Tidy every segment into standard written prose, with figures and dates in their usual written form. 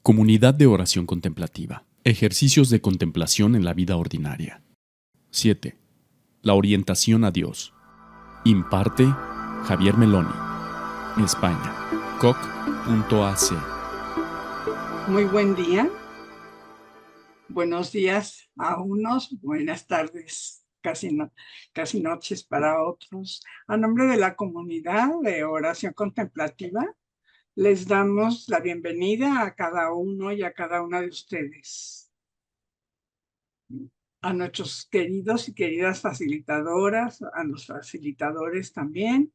Comunidad de oración contemplativa. Ejercicios de contemplación en la vida ordinaria. 7. La orientación a Dios. Imparte Javier Meloni. España. coc.ac. Muy buen día. Buenos días a unos, buenas tardes, casi noches para otros. A nombre de la comunidad de oración contemplativa, les damos la bienvenida a cada uno y a cada una de ustedes. A nuestros queridos y queridas facilitadoras, a los facilitadores también,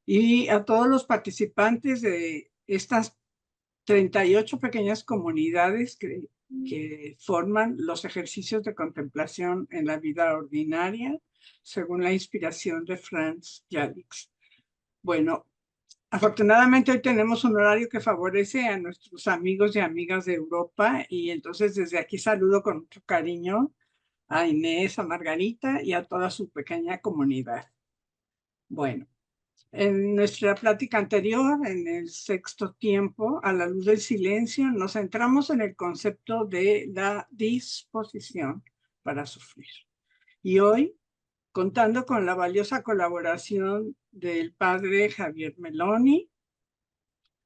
y a todos los participantes de estas 38 pequeñas comunidades que forman los ejercicios de contemplación en la vida ordinaria, según la inspiración de Franz Jalix. Bueno, afortunadamente hoy tenemos un horario que favorece a nuestros amigos y amigas de Europa, y entonces desde aquí saludo con mucho cariño a Inés, a Margarita y a toda su pequeña comunidad. Bueno, en nuestra plática anterior, en el sexto tiempo, a la luz del silencio, nos centramos en el concepto de la disposición para sufrir. Y hoy, contando con la valiosa colaboración del padre Javier Meloni,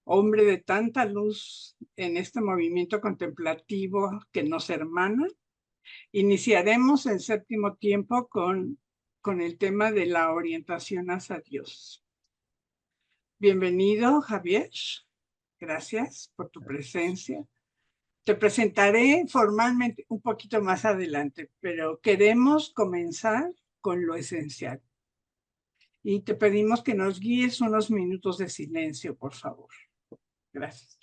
hombre de tanta luz en este movimiento contemplativo que nos hermana, iniciaremos el séptimo tiempo con el tema de la orientación hacia Dios. Bienvenido, Javier. Gracias por tu presencia. Te presentaré formalmente un poquito más adelante, pero queremos comenzar con lo esencial. Y te pedimos que nos guíes unos minutos de silencio, por favor. Gracias.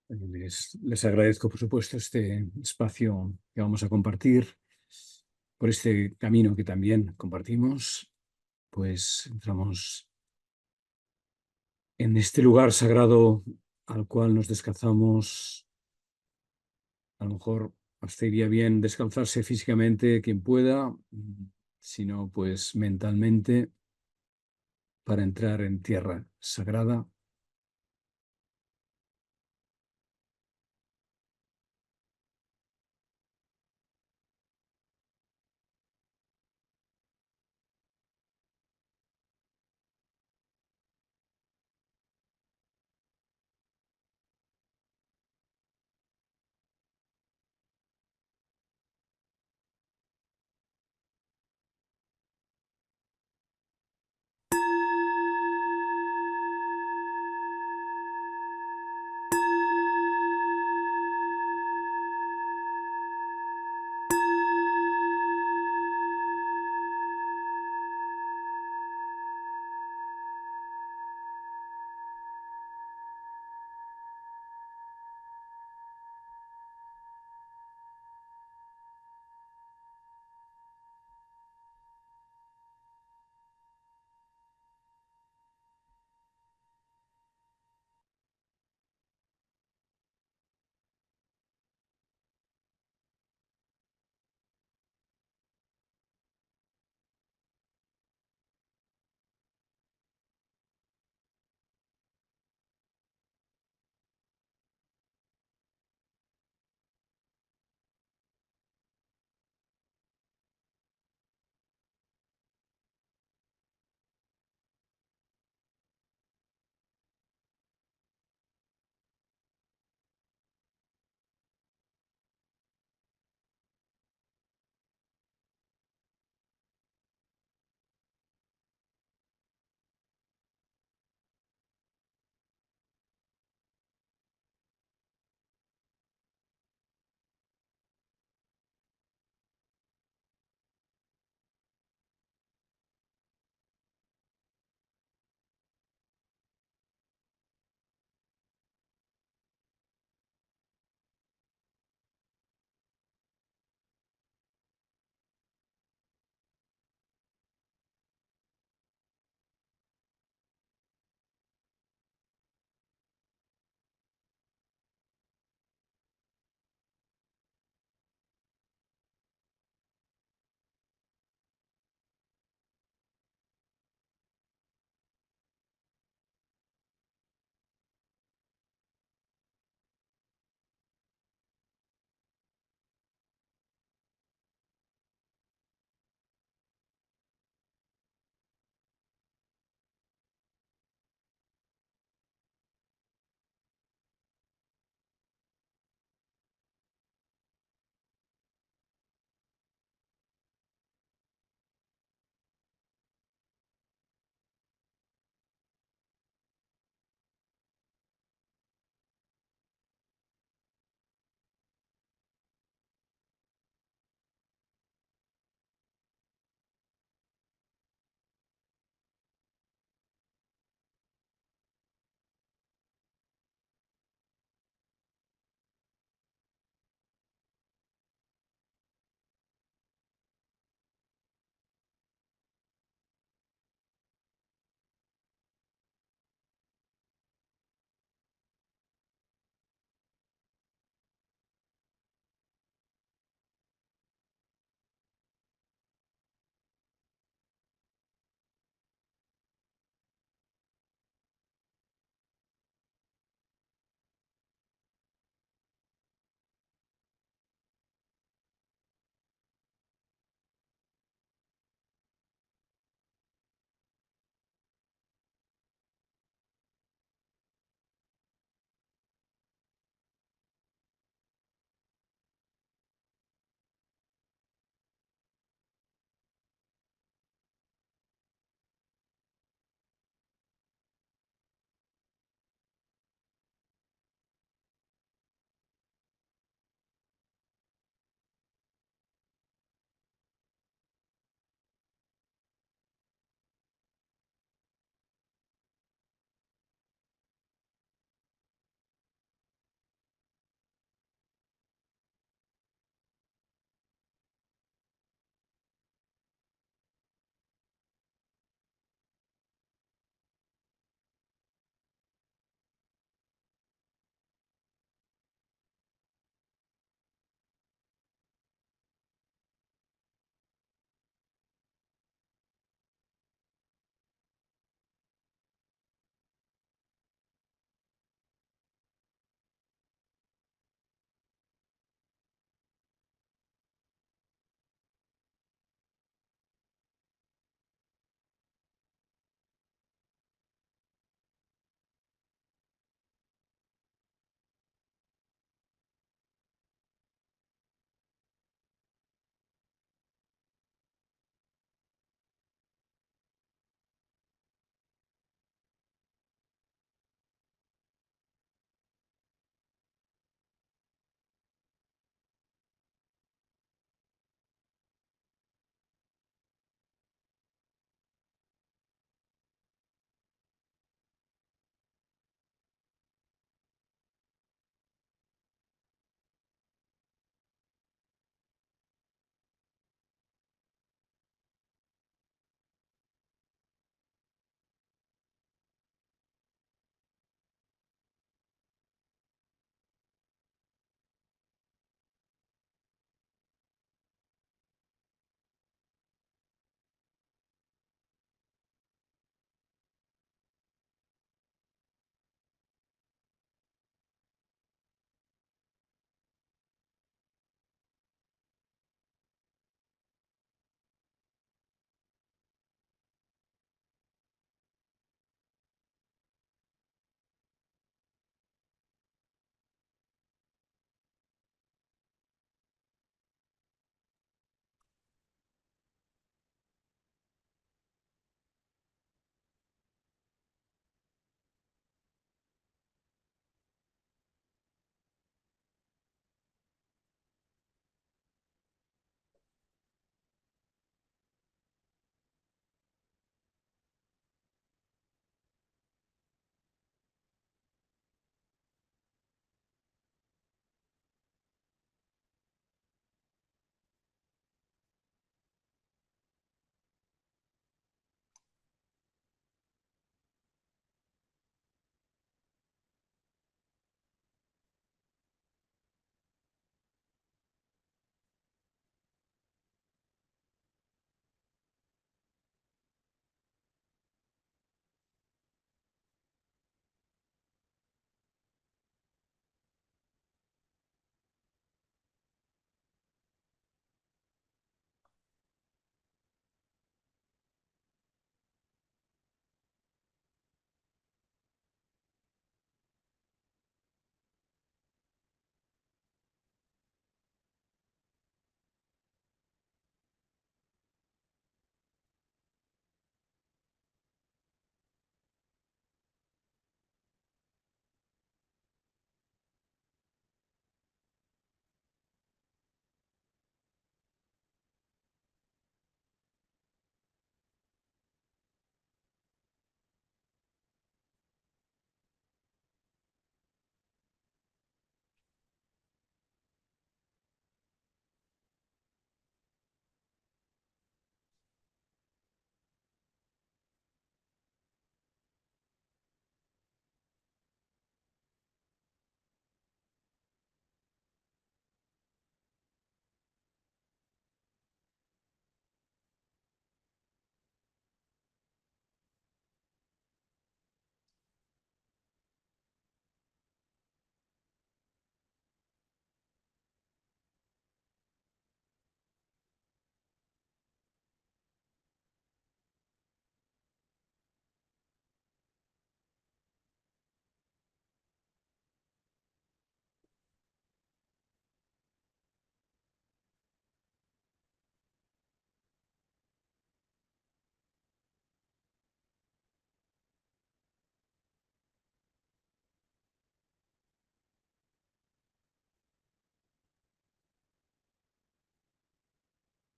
Les agradezco, por supuesto, este espacio que vamos a compartir, por este camino que también compartimos. Pues entramos en este lugar sagrado al cual nos descalzamos. A lo mejor hasta iría bien descalzarse físicamente quien pueda, sino pues mentalmente, para entrar en tierra sagrada.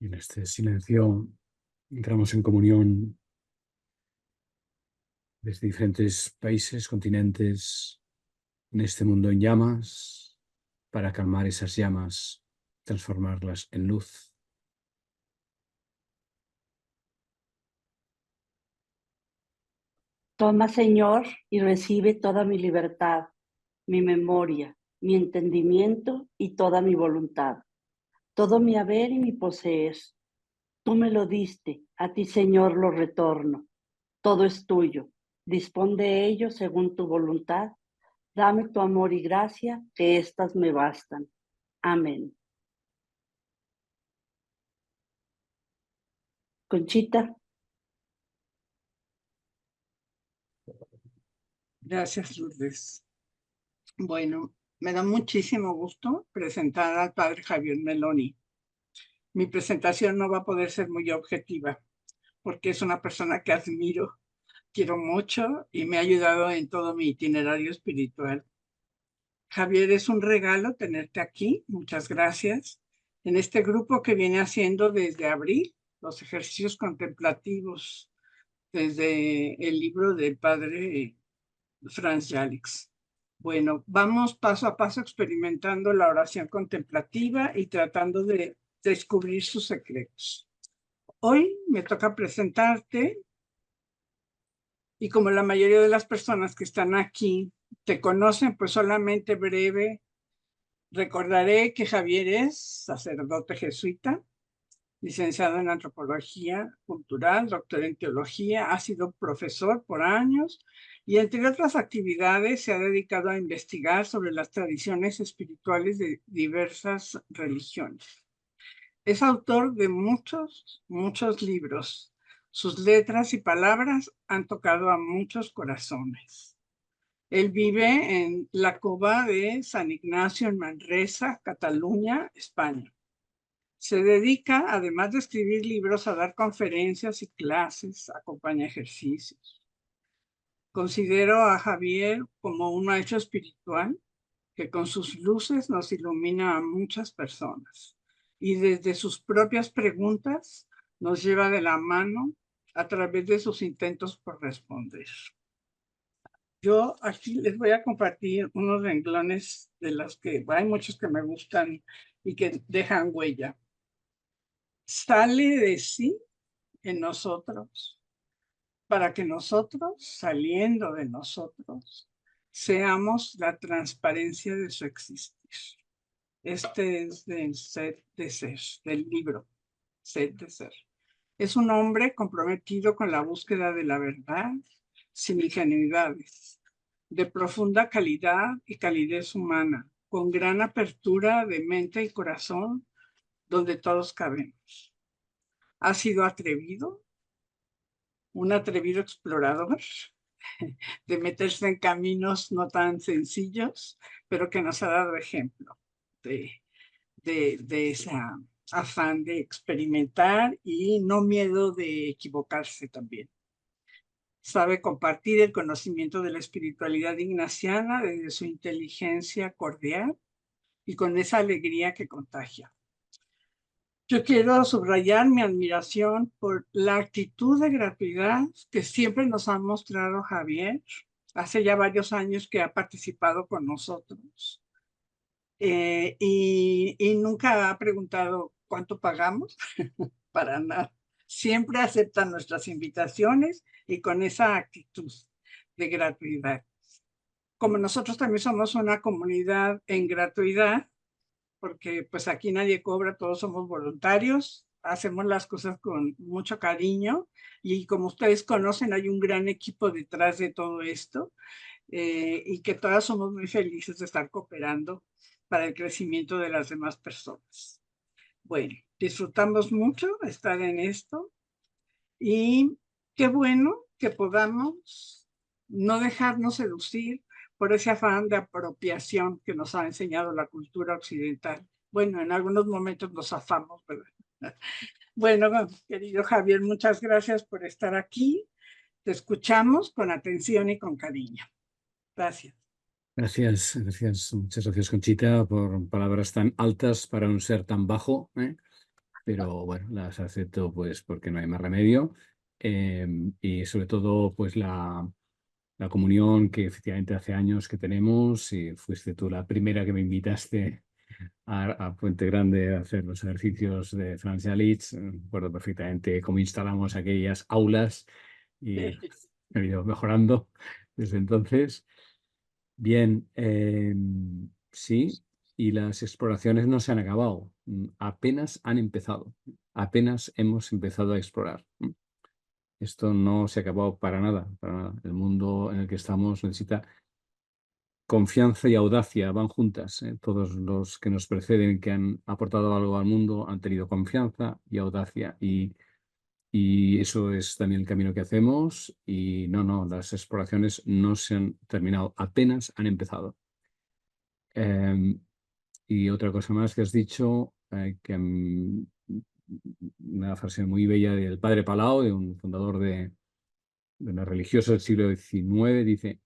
Y en este silencio entramos en comunión desde diferentes países, continentes, en este mundo en llamas, para calmar esas llamas, transformarlas en luz. Toma, Señor, y recibe toda mi libertad, mi memoria, mi entendimiento y toda mi voluntad, todo mi haber y mi poseer. Tú me lo diste, a ti, Señor, lo retorno. Todo es tuyo. Dispón de ello según tu voluntad. Dame tu amor y gracia, que éstas me bastan. Amén. Conchita. Gracias, Lourdes. Bueno, me da muchísimo gusto presentar al padre Javier Meloni. Mi presentación no va a poder ser muy objetiva, porque es una persona que admiro, quiero mucho y me ha ayudado en todo mi itinerario espiritual. Javier, es un regalo tenerte aquí. Muchas gracias. En este grupo que viene haciendo desde abril los ejercicios contemplativos, desde el libro del padre Franz Jalix. Bueno, vamos paso a paso experimentando la oración contemplativa y tratando de descubrir sus secretos. Hoy me toca presentarte y como la mayoría de las personas que están aquí te conocen, pues solamente breve recordaré que Javier es sacerdote jesuita, licenciado en antropología cultural, doctor en teología, ha sido profesor por años y entre otras actividades se ha dedicado a investigar sobre las tradiciones espirituales de diversas religiones. Es autor de muchos libros. Sus letras y palabras han tocado a muchos corazones. Él vive en la Cova de San Ignacio en Manresa, Cataluña, España. Se dedica, además de escribir libros, a dar conferencias y clases, acompaña ejercicios. Considero a Javier como un maestro espiritual que con sus luces nos ilumina a muchas personas y desde sus propias preguntas nos lleva de la mano a través de sus intentos por responder. Yo aquí les voy a compartir unos renglones de los que hay muchos que me gustan y que dejan huella. Sale de sí en nosotros para que nosotros, saliendo de nosotros, seamos la transparencia de su existir. Este es del Sed de Ser, del libro Sed de Ser. Es un hombre comprometido con la búsqueda de la verdad, sin ingenuidades, de profunda calidad y calidez humana, con gran apertura de mente y corazón, donde todos cabemos. Ha sido atrevido, un atrevido explorador, de meterse en caminos no tan sencillos, pero que nos ha dado ejemplo de ese afán de experimentar y no miedo de equivocarse también. Sabe compartir el conocimiento de la espiritualidad ignaciana desde su inteligencia cordial y con esa alegría que contagia. Yo quiero subrayar mi admiración por la actitud de gratuidad que siempre nos ha mostrado Javier. Hace ya varios años que ha participado con nosotros y nunca ha preguntado cuánto pagamos, para nada. Siempre acepta nuestras invitaciones y con esa actitud de gratuidad. Como nosotros también somos una comunidad en gratuidad, porque pues aquí nadie cobra, todos somos voluntarios, hacemos las cosas con mucho cariño y como ustedes conocen hay un gran equipo detrás de todo esto y que todas somos muy felices de estar cooperando para el crecimiento de las demás personas. Bueno, disfrutamos mucho estar en esto y qué bueno que podamos no dejarnos seducir por ese afán de apropiación que nos ha enseñado la cultura occidental. Bueno, en algunos momentos nos zafamos, ¿verdad? Bueno, querido Javier, muchas gracias por estar aquí. Te escuchamos con atención y con cariño. Gracias. Gracias, muchas gracias Conchita por palabras tan altas para un ser tan bajo, ¿eh? pero bueno, las acepto pues porque no hay más remedio. Y sobre todo pues la comunión que efectivamente hace años que tenemos, y fuiste tú la primera que me invitaste a Puente Grande a hacer los ejercicios de Francia Leeds. Recuerdo perfectamente cómo instalamos aquellas aulas y he ido mejorando desde entonces. Bien, sí, y las exploraciones no se han acabado, apenas han empezado, apenas hemos empezado a explorar. Esto no se ha acabado para nada, para nada. El mundo en el que estamos necesita confianza y audacia, van juntas. Todos los que nos preceden, que han aportado algo al mundo, han tenido confianza y audacia. Y eso es también el camino que hacemos. Y no, las exploraciones no se han terminado, apenas han empezado. Em, y otra cosa más que has dicho, una frase muy bella del padre Palau, de un fundador de una religiosa del siglo XIX, dice: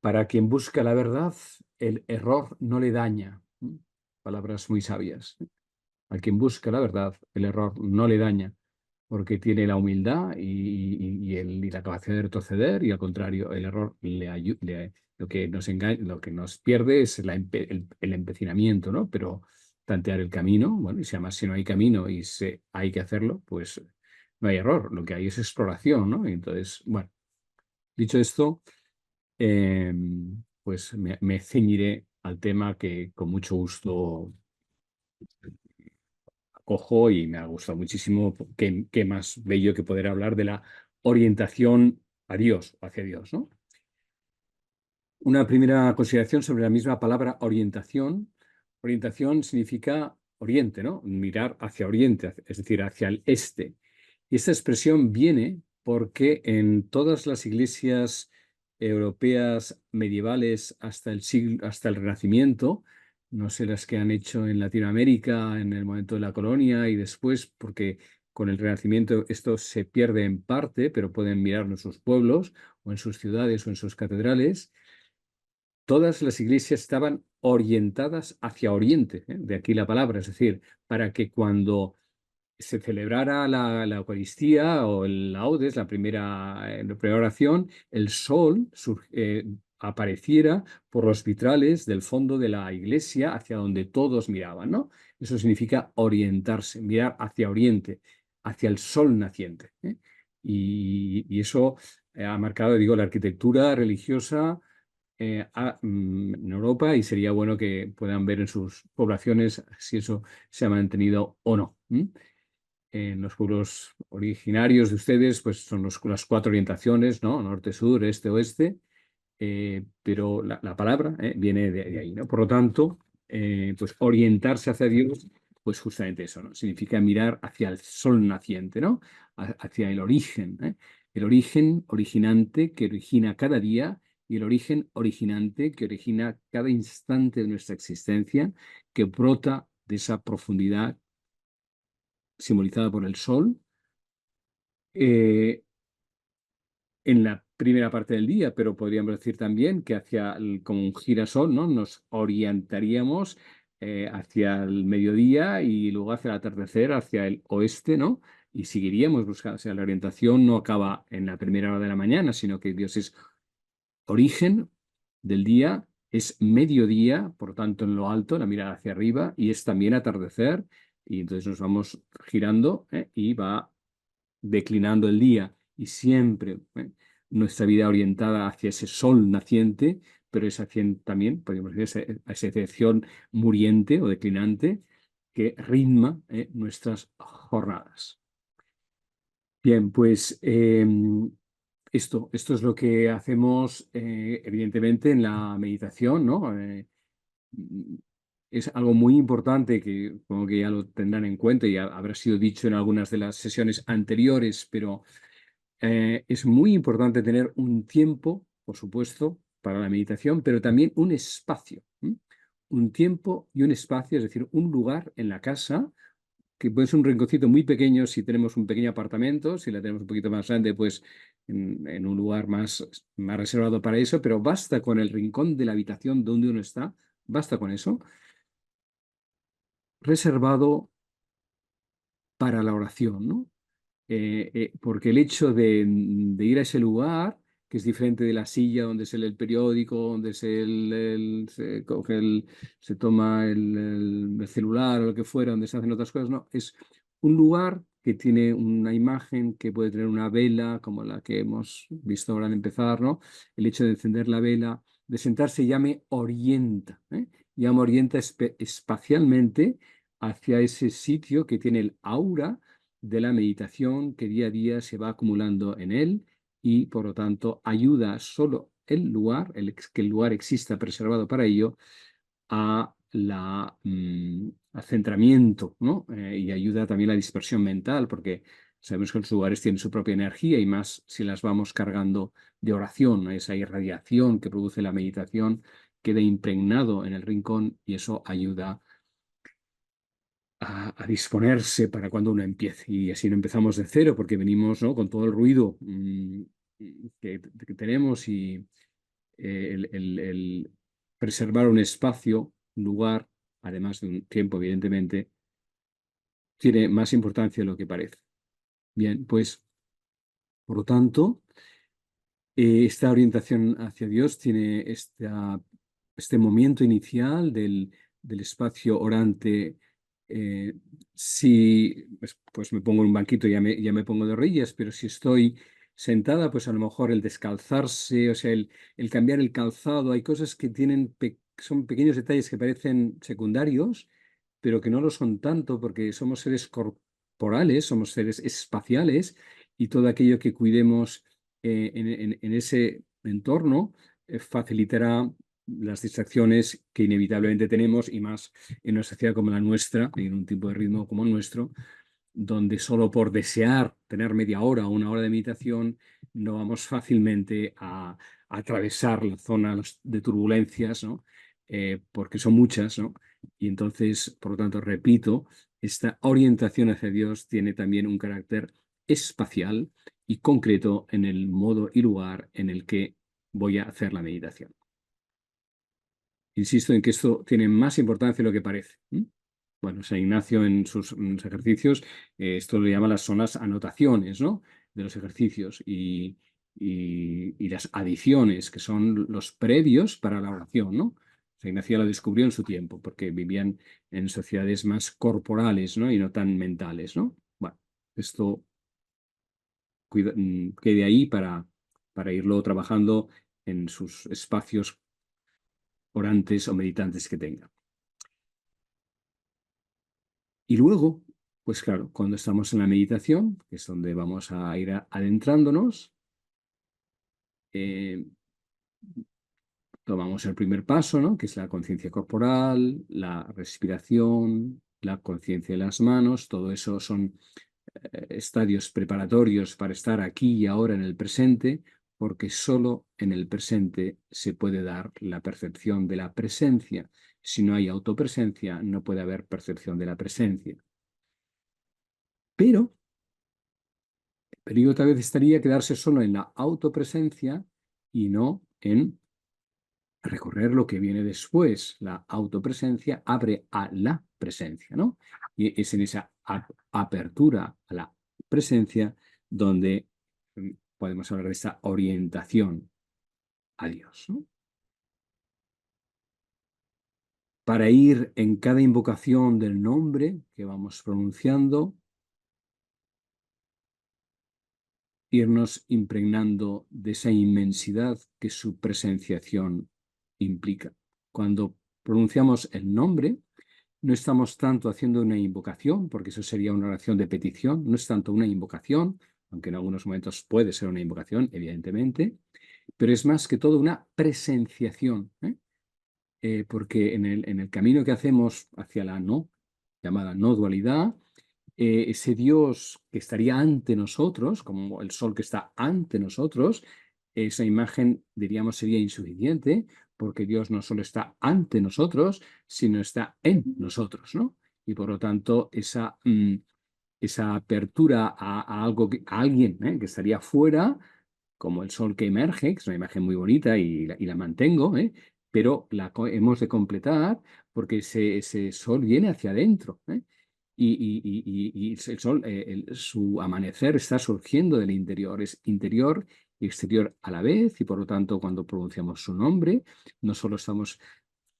para quien busca la verdad, el error no le daña. Palabras muy sabias. A quien busca la verdad, el error no le daña, porque tiene la humildad y la capacidad de retroceder, y al contrario, el error lo que nos engaña, lo que nos pierde es el empecinamiento, ¿no? Pero tantear el camino, bueno, y si además si no hay camino y hay que hacerlo, pues no hay error, lo que hay es exploración, ¿no? Y entonces, bueno, dicho esto, pues me ceñiré al tema que con mucho gusto cojo, y me ha gustado muchísimo. Qué más bello que poder hablar de la orientación a Dios, hacia Dios, ¿no? Una primera consideración sobre la misma palabra orientación. Orientación significa oriente, ¿no? Mirar hacia oriente, es decir, hacia el este. Y esta expresión viene porque en todas las iglesias europeas medievales hasta el Renacimiento, no sé las que han hecho en Latinoamérica en el momento de la colonia y después, porque con el Renacimiento esto se pierde en parte, pero pueden mirarlo en sus pueblos o en sus ciudades o en sus catedrales. Todas las iglesias estaban orientadas hacia oriente, de aquí la palabra, es decir, para que cuando se celebrara la Eucaristía o el laudes, la primera oración, el sol apareciera por los vitrales del fondo de la iglesia hacia donde todos miraban, ¿no? Eso significa orientarse, mirar hacia oriente, hacia el sol naciente, ¿eh? Y eso ha marcado, digo, la arquitectura religiosa en Europa, y sería bueno que puedan ver en sus poblaciones si eso se ha mantenido o no. En los pueblos originarios de ustedes, pues son las cuatro orientaciones, ¿no? Norte, sur, este, oeste, pero la palabra viene de ahí, ¿no? Por lo tanto, pues orientarse hacia Dios, pues justamente eso, ¿no? Significa mirar hacia el sol naciente, ¿no? Hacia el origen, ¿eh? El origen originante que origina cada día, y el origen originante que origina cada instante de nuestra existencia, que brota de esa profundidad simbolizada por el sol, en la primera parte del día, pero podríamos decir también que como un girasol, ¿no? Nos orientaríamos hacia el mediodía y luego hacia el atardecer, hacia el oeste, ¿no? Y seguiríamos buscando. O sea, la orientación no acaba en la primera hora de la mañana, sino que Dios es origen del día, es mediodía, por tanto en lo alto, la mirada hacia arriba, y es también atardecer, y entonces nos vamos girando y va declinando el día, y siempre nuestra vida orientada hacia ese sol naciente, pero es también, podríamos decir, esa excepción muriente o declinante que ritma nuestras jornadas. Bien, pues esto es lo que hacemos evidentemente en la meditación, ¿no? Es algo muy importante que supongo que ya lo tendrán en cuenta y habrá sido dicho en algunas de las sesiones anteriores, pero es muy importante tener un tiempo, por supuesto, para la meditación, pero también un espacio, un tiempo y un espacio, es decir, un lugar en la casa, que puede ser un rinconcito muy pequeño si tenemos un pequeño apartamento; si la tenemos un poquito más grande, pues en un lugar más reservado para eso, pero basta con el rincón de la habitación donde uno está, basta con eso, reservado para la oración, ¿no? Porque el hecho de ir a ese lugar, que es diferente de la silla donde se lee el periódico, donde se coge se toma el celular o lo que fuera, donde se hacen otras cosas, no, es un lugar que tiene una imagen, que puede tener una vela, como la que hemos visto ahora al empezar, ¿no? El hecho de encender la vela, de sentarse, ya me orienta, ¿eh? Ya me orienta espacialmente hacia ese sitio que tiene el aura de la meditación que día a día se va acumulando en él y, por lo tanto, ayuda solo el lugar, que el lugar exista preservado para ello, a al centramiento, ¿no? Y ayuda también a la dispersión mental, porque sabemos que los lugares tienen su propia energía y más si las vamos cargando de oración, ¿no? Esa irradiación que produce la meditación queda impregnado en el rincón y eso ayuda a disponerse para cuando uno empiece. Y así no empezamos de cero, porque venimos, ¿no?, con todo el ruido que tenemos y el preservar un espacio, un lugar, además de un tiempo, evidentemente, tiene más importancia de lo que parece. Bien, pues, por lo tanto, esta orientación hacia Dios tiene este momento inicial del espacio orante. Si pues me pongo en un banquito, ya me pongo de rodillas, pero si estoy sentada, pues a lo mejor el descalzarse, o sea, el cambiar el calzado, hay cosas que son pequeños detalles que parecen secundarios, pero que no lo son tanto porque somos seres corporales, somos seres espaciales y todo aquello que cuidemos en ese entorno facilitará las distracciones que inevitablemente tenemos y más en una sociedad como la nuestra, en un tipo de ritmo como el nuestro, donde solo por desear tener media hora o una hora de meditación no vamos fácilmente a atravesar la zona de turbulencias, ¿no? Porque son muchas, ¿no? Y entonces, por lo tanto, repito, esta orientación hacia Dios tiene también un carácter espacial y concreto en el modo y lugar en el que voy a hacer la meditación. Insisto en que esto tiene más importancia de lo que parece. Bueno, San Ignacio en sus ejercicios, esto lo llama son las anotaciones, ¿no?, de los ejercicios y las adiciones, que son los previos para la oración, ¿no? San Ignacio lo descubrió en su tiempo, porque vivían en sociedades más corporales, ¿no?, y no tan mentales, ¿no? Bueno, esto quede ahí para irlo trabajando en sus espacios orantes o meditantes que tenga. Y luego, pues claro, cuando estamos en la meditación, que es donde vamos a ir adentrándonos, tomamos el primer paso, ¿no?, que es la conciencia corporal, la respiración, la conciencia de las manos. Todo eso son estadios preparatorios para estar aquí y ahora en el presente, porque solo en el presente se puede dar la percepción de la presencia. Si no hay autopresencia, no puede haber percepción de la presencia. Pero el peligro tal vez estaría quedarse solo en la autopresencia y no en recorrer lo que viene después. La autopresencia abre a la presencia, ¿no? Y es en esa apertura a la presencia donde podemos hablar de esta orientación a Dios, ¿no? Para ir en cada invocación del nombre que vamos pronunciando, irnos impregnando de esa inmensidad que su presenciación implica. Cuando pronunciamos el nombre, no estamos tanto haciendo una invocación, porque eso sería una oración de petición, no es tanto una invocación, aunque en algunos momentos puede ser una invocación, evidentemente, pero es más que todo una presenciación, porque en el camino que hacemos hacia la llamada no dualidad, ese Dios que estaría ante nosotros, como el sol que está ante nosotros, esa imagen, diríamos, sería insuficiente, porque Dios no solo está ante nosotros, sino está en nosotros, ¿no? Y por lo tanto, esa apertura a alguien que estaría fuera, como el sol que emerge, que es una imagen muy bonita y la mantengo, pero hemos de completar porque ese sol viene hacia adentro, y el sol, su amanecer está surgiendo del interior, es interior y exterior a la vez, y por lo tanto cuando pronunciamos su nombre, no solo estamos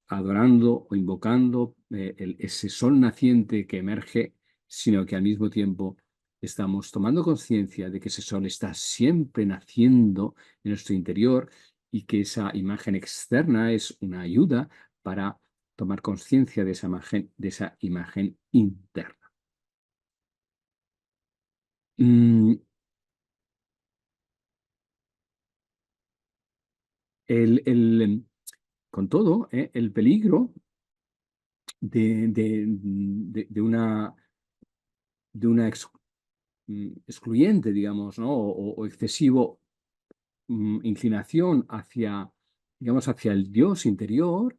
adorando o invocando ese sol naciente que emerge, sino que al mismo tiempo estamos tomando conciencia de que ese sol está siempre naciendo en nuestro interior y que esa imagen externa es una ayuda para tomar conciencia de esa imagen interna. Mm, con todo, el peligro de una excluyente, digamos, ¿no? o excesivo inclinación hacia, digamos, hacia el Dios interior,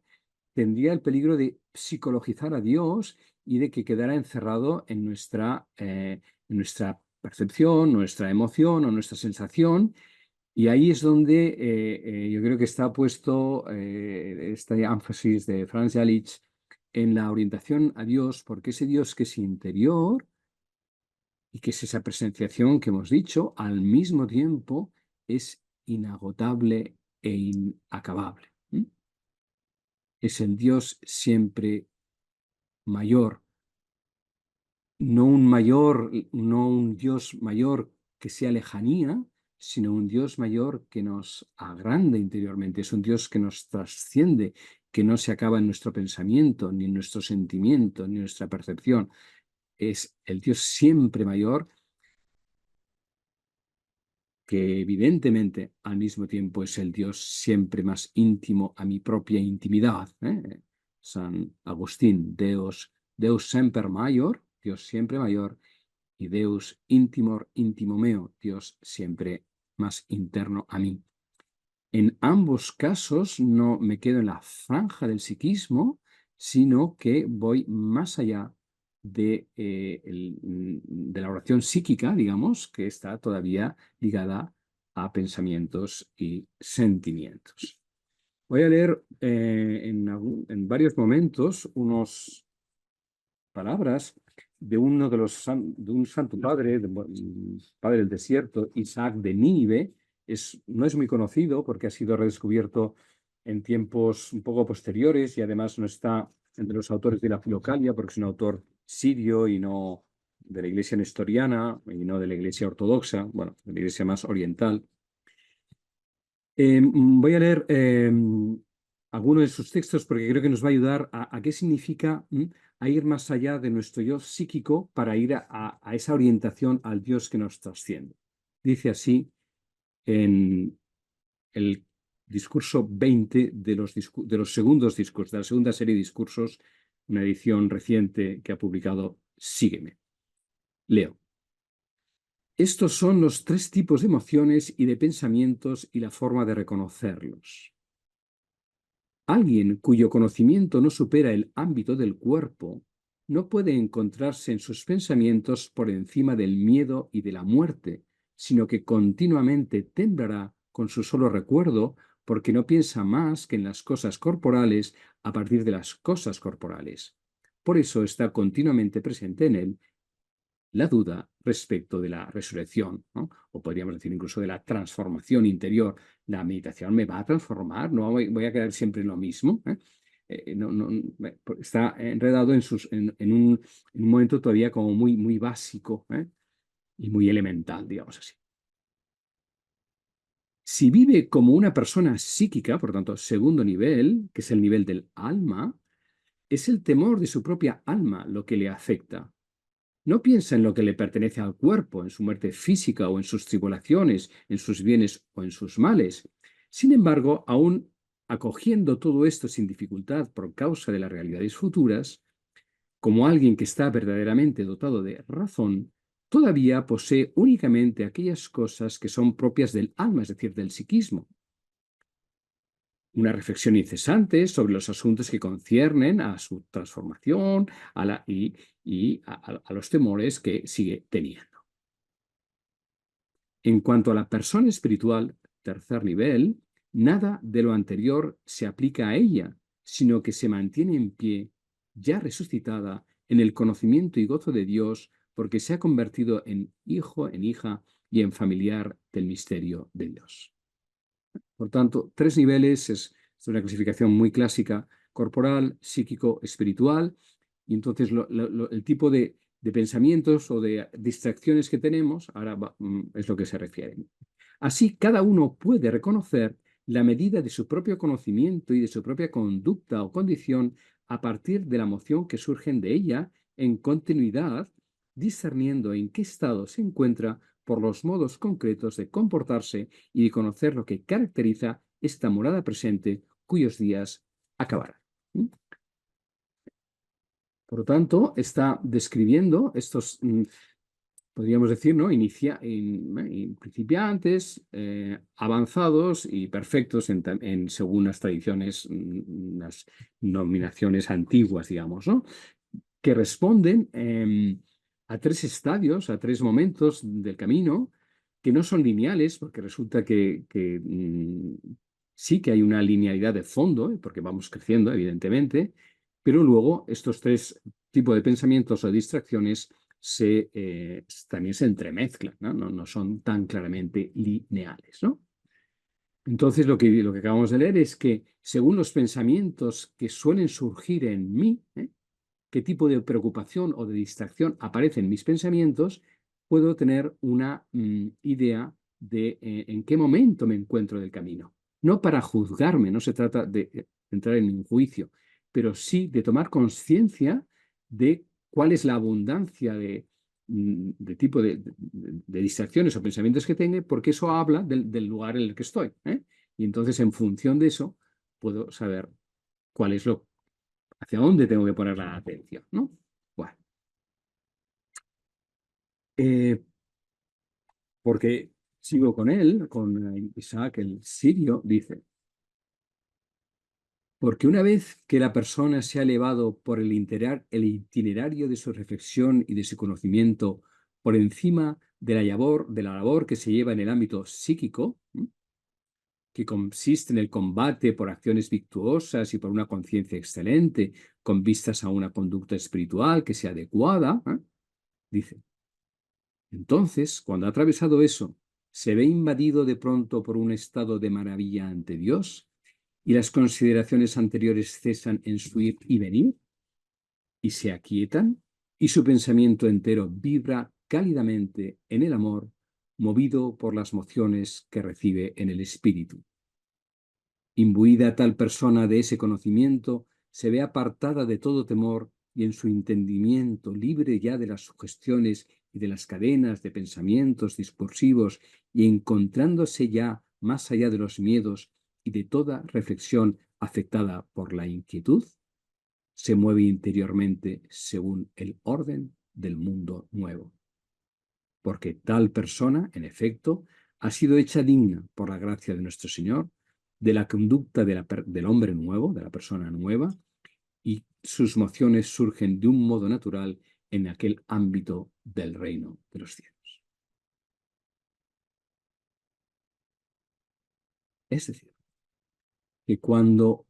tendría el peligro de psicologizar a Dios y de que quedara encerrado en nuestra percepción, nuestra emoción o nuestra sensación. Y ahí es donde yo creo que está puesto este énfasis de Franz Jalisch en la orientación a Dios, porque ese Dios que es interior y que es esa presenciación que hemos dicho, al mismo tiempo es inagotable e inacabable. Es el Dios siempre mayor, no un Dios mayor que sea lejanía, sino un Dios mayor que nos agranda interiormente. Es un Dios que nos trasciende, que no se acaba en nuestro pensamiento, ni en nuestro sentimiento, ni en nuestra percepción. Es el Dios siempre mayor, que evidentemente al mismo tiempo es el Dios siempre más íntimo a mi propia intimidad. San Agustín, Deus semper maior, Dios siempre mayor, y Deus intimor intimo meo, Dios siempre más interno a mí. En ambos casos no me quedo en la franja del psiquismo, sino que voy más allá de la oración psíquica, digamos, que está todavía ligada a pensamientos y sentimientos. Voy a leer en varios momentos unas palabras de un santo padre, padre del desierto, Isaac de Nínive. No es muy conocido porque ha sido redescubierto en tiempos un poco posteriores y además no está entre los autores de la Filocalia porque es un autor sirio y no de la iglesia nestoriana y no de la iglesia ortodoxa, bueno, de la iglesia más oriental. Voy a leer algunos de sus textos porque creo que nos va a ayudar a qué significa a ir más allá de nuestro yo psíquico para ir a esa orientación al Dios que nos trasciende. Dice así en el discurso 20 de los segundos discursos, de la segunda serie de discursos, una edición reciente que ha publicado Sígueme. Leo. Estos son los tres tipos de emociones y de pensamientos y la forma de reconocerlos. Alguien cuyo conocimiento no supera el ámbito del cuerpo no puede encontrarse en sus pensamientos por encima del miedo y de la muerte, sino que continuamente temblará con su solo recuerdo porque no piensa más que en las cosas corporales a partir de las cosas corporales. Por eso está continuamente presente en él la duda respecto de la resurrección, ¿no? O podríamos decir incluso de la transformación interior. La meditación me va a transformar, no voy a quedar siempre en lo mismo. Está enredado en un momento todavía como muy básico y muy elemental, digamos así. Si vive como una persona psíquica, por tanto, segundo nivel, que es el nivel del alma, es el temor de su propia alma lo que le afecta. No piensa en lo que le pertenece al cuerpo, en su muerte física o en sus tribulaciones, en sus bienes o en sus males. Sin embargo, aún acogiendo todo esto sin dificultad por causa de las realidades futuras, como alguien que está verdaderamente dotado de razón, todavía posee únicamente aquellas cosas que son propias del alma, es decir, del psiquismo. Una reflexión incesante sobre los asuntos que conciernen a su transformación y a los temores que sigue teniendo. En cuanto a la persona espiritual, tercer nivel, nada de lo anterior se aplica a ella, sino que se mantiene en pie, ya resucitada en el conocimiento y gozo de Dios, porque se ha convertido en hijo, en hija y en familiar del misterio de Dios. Por tanto, 3 niveles, es una clasificación muy clásica: corporal, psíquico, espiritual. Y entonces el tipo de pensamientos o de distracciones que tenemos, ahora es lo que se refiere. Así, cada uno puede reconocer la medida de su propio conocimiento y de su propia conducta o condición a partir de la emoción que surgen de ella en continuidad, discerniendo en qué estado se encuentra por los modos concretos de comportarse y de conocer lo que caracteriza esta morada presente cuyos días acabarán. Por lo tanto, está describiendo estos, podríamos decir, ¿no?, principiantes, avanzados y perfectos según las tradiciones, las denominaciones antiguas, digamos, ¿no?, que responden a 3 estadios, a 3 momentos del camino, que no son lineales, porque resulta que sí que hay una linealidad de fondo, porque vamos creciendo, evidentemente, pero luego estos 3 tipos de pensamientos o distracciones también se entremezclan, ¿no? No son tan claramente lineales, ¿no? Entonces, lo que acabamos de leer es que, según los pensamientos que suelen surgir en mí, qué tipo de preocupación o de distracción aparece en mis pensamientos, puedo tener una idea de en qué momento me encuentro del camino. No para juzgarme, no se trata de entrar en un juicio, pero sí de tomar conciencia de cuál es la abundancia de tipo de distracciones o pensamientos que tenga, porque eso habla del lugar en el que estoy, ¿eh? Y entonces, en función de eso, puedo saber cuál es hacia dónde tengo que poner la atención, ¿no? Bueno. Porque sigo con él, con Isaac el sirio, dice: porque una vez que la persona se ha elevado por el itinerario de su reflexión y de su conocimiento por encima de la labor que se lleva en el ámbito psíquico, que consiste en el combate por acciones virtuosas y por una conciencia excelente, con vistas a una conducta espiritual que sea adecuada, dice: entonces, cuando ha atravesado eso, se ve invadido de pronto por un estado de maravilla ante Dios, y las consideraciones anteriores cesan en su ir y venir, y se aquietan, y su pensamiento entero vibra cálidamente en el amor, movido por las mociones que recibe en el espíritu. Imbuida tal persona de ese conocimiento, se ve apartada de todo temor y en su entendimiento, libre ya de las sugestiones y de las cadenas de pensamientos discursivos, y encontrándose ya más allá de los miedos y de toda reflexión afectada por la inquietud, se mueve interiormente según el orden del mundo nuevo. Porque tal persona, en efecto, ha sido hecha digna por la gracia de nuestro Señor de la conducta del hombre nuevo, de la persona nueva, y sus mociones surgen de un modo natural en aquel ámbito del reino de los cielos. Es decir, que cuando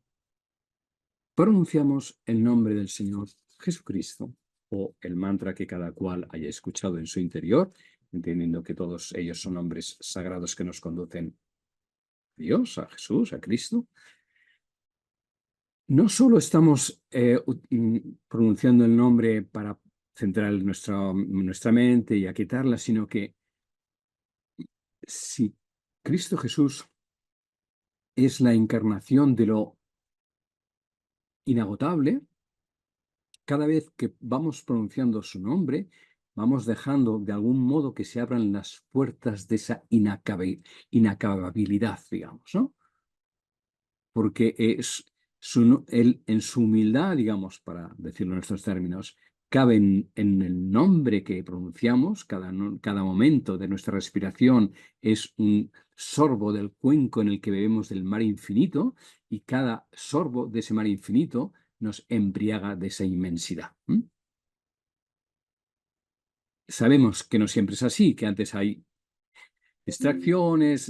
pronunciamos el nombre del Señor Jesucristo, o el mantra que cada cual haya escuchado en su interior, entendiendo que todos ellos son nombres sagrados que nos conducen a Dios, a Jesús, a Cristo, no solo estamos pronunciando el nombre para centrar nuestra mente y aquietarla, sino que si Cristo Jesús es la encarnación de lo inagotable, cada vez que vamos pronunciando su nombre, vamos dejando de algún modo que se abran las puertas de esa inacababilidad, digamos, ¿no? Porque él, en su humildad, digamos, para decirlo en estos términos, cabe en el nombre que pronunciamos. Cada momento de nuestra respiración es un sorbo del cuenco en el que bebemos del mar infinito, y cada sorbo de ese mar infinito nos embriaga de esa inmensidad. Sabemos que no siempre es así, que antes hay distracciones,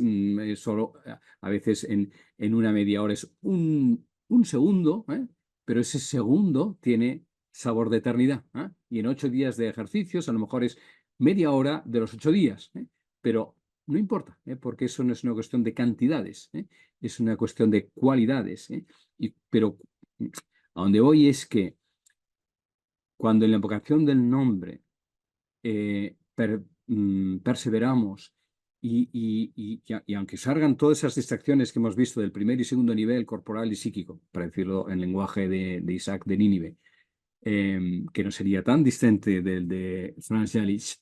solo a veces en una media hora es un segundo, pero ese segundo tiene sabor de eternidad. Y en 8 días de ejercicios, a lo mejor es media hora de los 8 días. Pero no importa, porque eso no es una cuestión de cantidades, es una cuestión de cualidades. Pero a donde voy es que cuando en la invocación del nombre perseveramos y aunque salgan todas esas distracciones que hemos visto del primer y segundo nivel, corporal y psíquico, para decirlo en lenguaje de Isaac de Nínive, que no sería tan distante del de Franz Jalisch,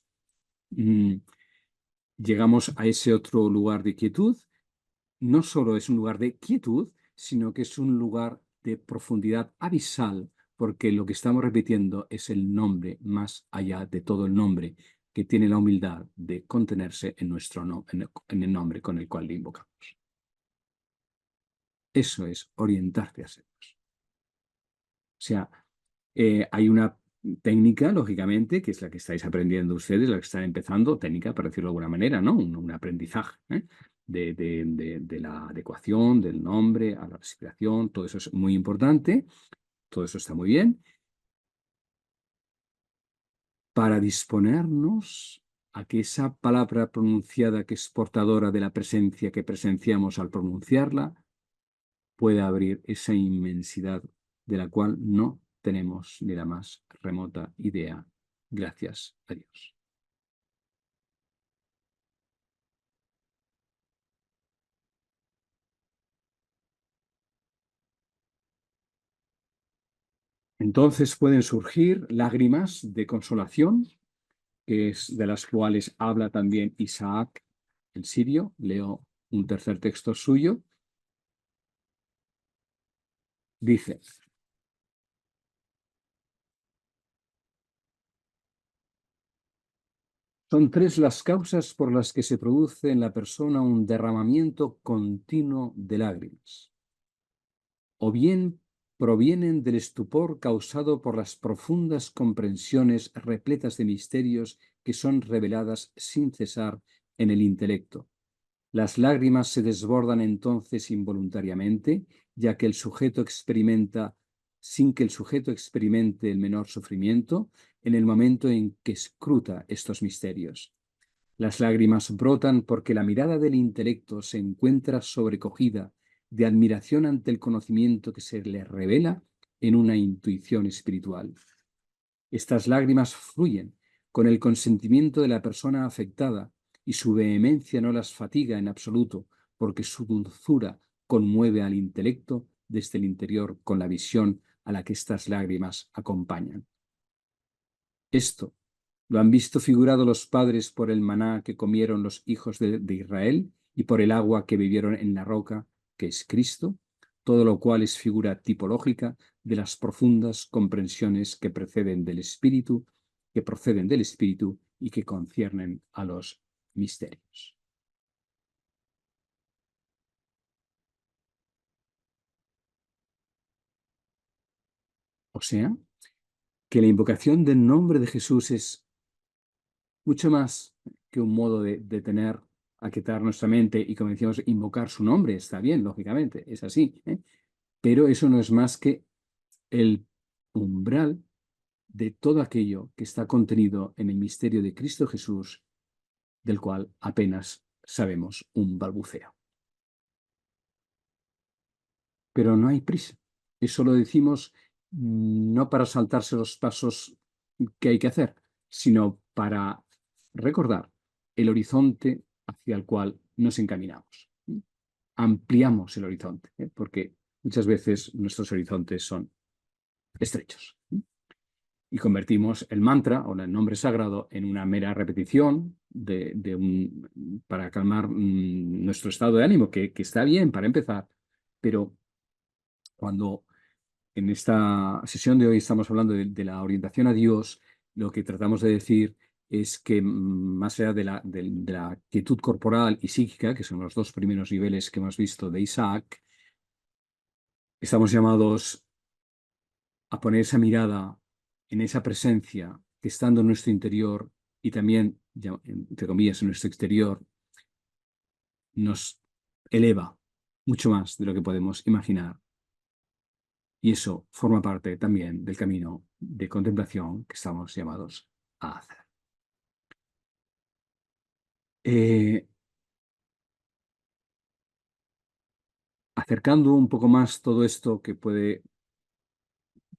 llegamos a ese otro lugar de quietud. No solo es un lugar de quietud, sino que es un lugar de profundidad abisal, porque lo que estamos repitiendo es el nombre más allá de todo el nombre, que tiene la humildad de contenerse en en el nombre con el cual le invocamos. Eso es orientarse a ser Dios. O sea, hay una técnica, lógicamente, que es la que estáis aprendiendo ustedes, la que están empezando, técnica, para decirlo de alguna manera, ¿no? Un aprendizaje de la adecuación del nombre a la respiración. Todo eso es muy importante, todo eso está muy bien, para disponernos a que esa palabra pronunciada, que es portadora de la presencia que presenciamos al pronunciarla, pueda abrir esa inmensidad de la cual no tenemos ni la más remota idea, gracias a Dios. Entonces pueden surgir lágrimas de consolación, que es de las cuales habla también Isaac, el sirio. Leo un tercer texto suyo. Dice: son 3 las causas por las que se produce en la persona un derramamiento continuo de lágrimas. O bien provienen del estupor causado por las profundas comprensiones repletas de misterios que son reveladas sin cesar en el intelecto. Las lágrimas se desbordan entonces involuntariamente, ya que el sujeto experimenta, sin que el sujeto experimente el menor sufrimiento, en el momento en que escruta estos misterios. Las lágrimas brotan porque la mirada del intelecto se encuentra sobrecogida de admiración ante el conocimiento que se le revela en una intuición espiritual. Estas lágrimas fluyen con el consentimiento de la persona afectada y su vehemencia no las fatiga en absoluto, porque su dulzura conmueve al intelecto desde el interior con la visión a la que estas lágrimas acompañan. Esto lo han visto figurado los padres por el maná que comieron los hijos de Israel y por el agua que bebieron en la roca, que es Cristo, todo lo cual es figura tipológica de las profundas comprensiones que proceden del Espíritu y que conciernen a los misterios. O sea, que la invocación del nombre de Jesús es mucho más que un modo de tener, aquietar nuestra mente y, como decíamos, invocar su nombre. Está bien, lógicamente, es así. Pero eso no es más que el umbral de todo aquello que está contenido en el misterio de Cristo Jesús, del cual apenas sabemos un balbuceo. Pero no hay prisa. Eso lo decimos no para saltarse los pasos que hay que hacer, sino para recordar el horizonte hacia el cual nos encaminamos. Ampliamos el horizonte, porque muchas veces nuestros horizontes son estrechos. Y convertimos el mantra o el nombre sagrado en una mera repetición para calmar nuestro estado de ánimo, que está bien para empezar, pero cuando en esta sesión de hoy estamos hablando de la orientación a Dios, lo que tratamos de decir es que más allá de la quietud corporal y psíquica, que son los 2 primeros niveles que hemos visto de Isaac, estamos llamados a poner esa mirada en esa presencia que, estando en nuestro interior y también, entre comillas, en nuestro exterior, nos eleva mucho más de lo que podemos imaginar Y eso forma parte también del camino de contemplación que estamos llamados a hacer. Acercando un poco más todo esto que puede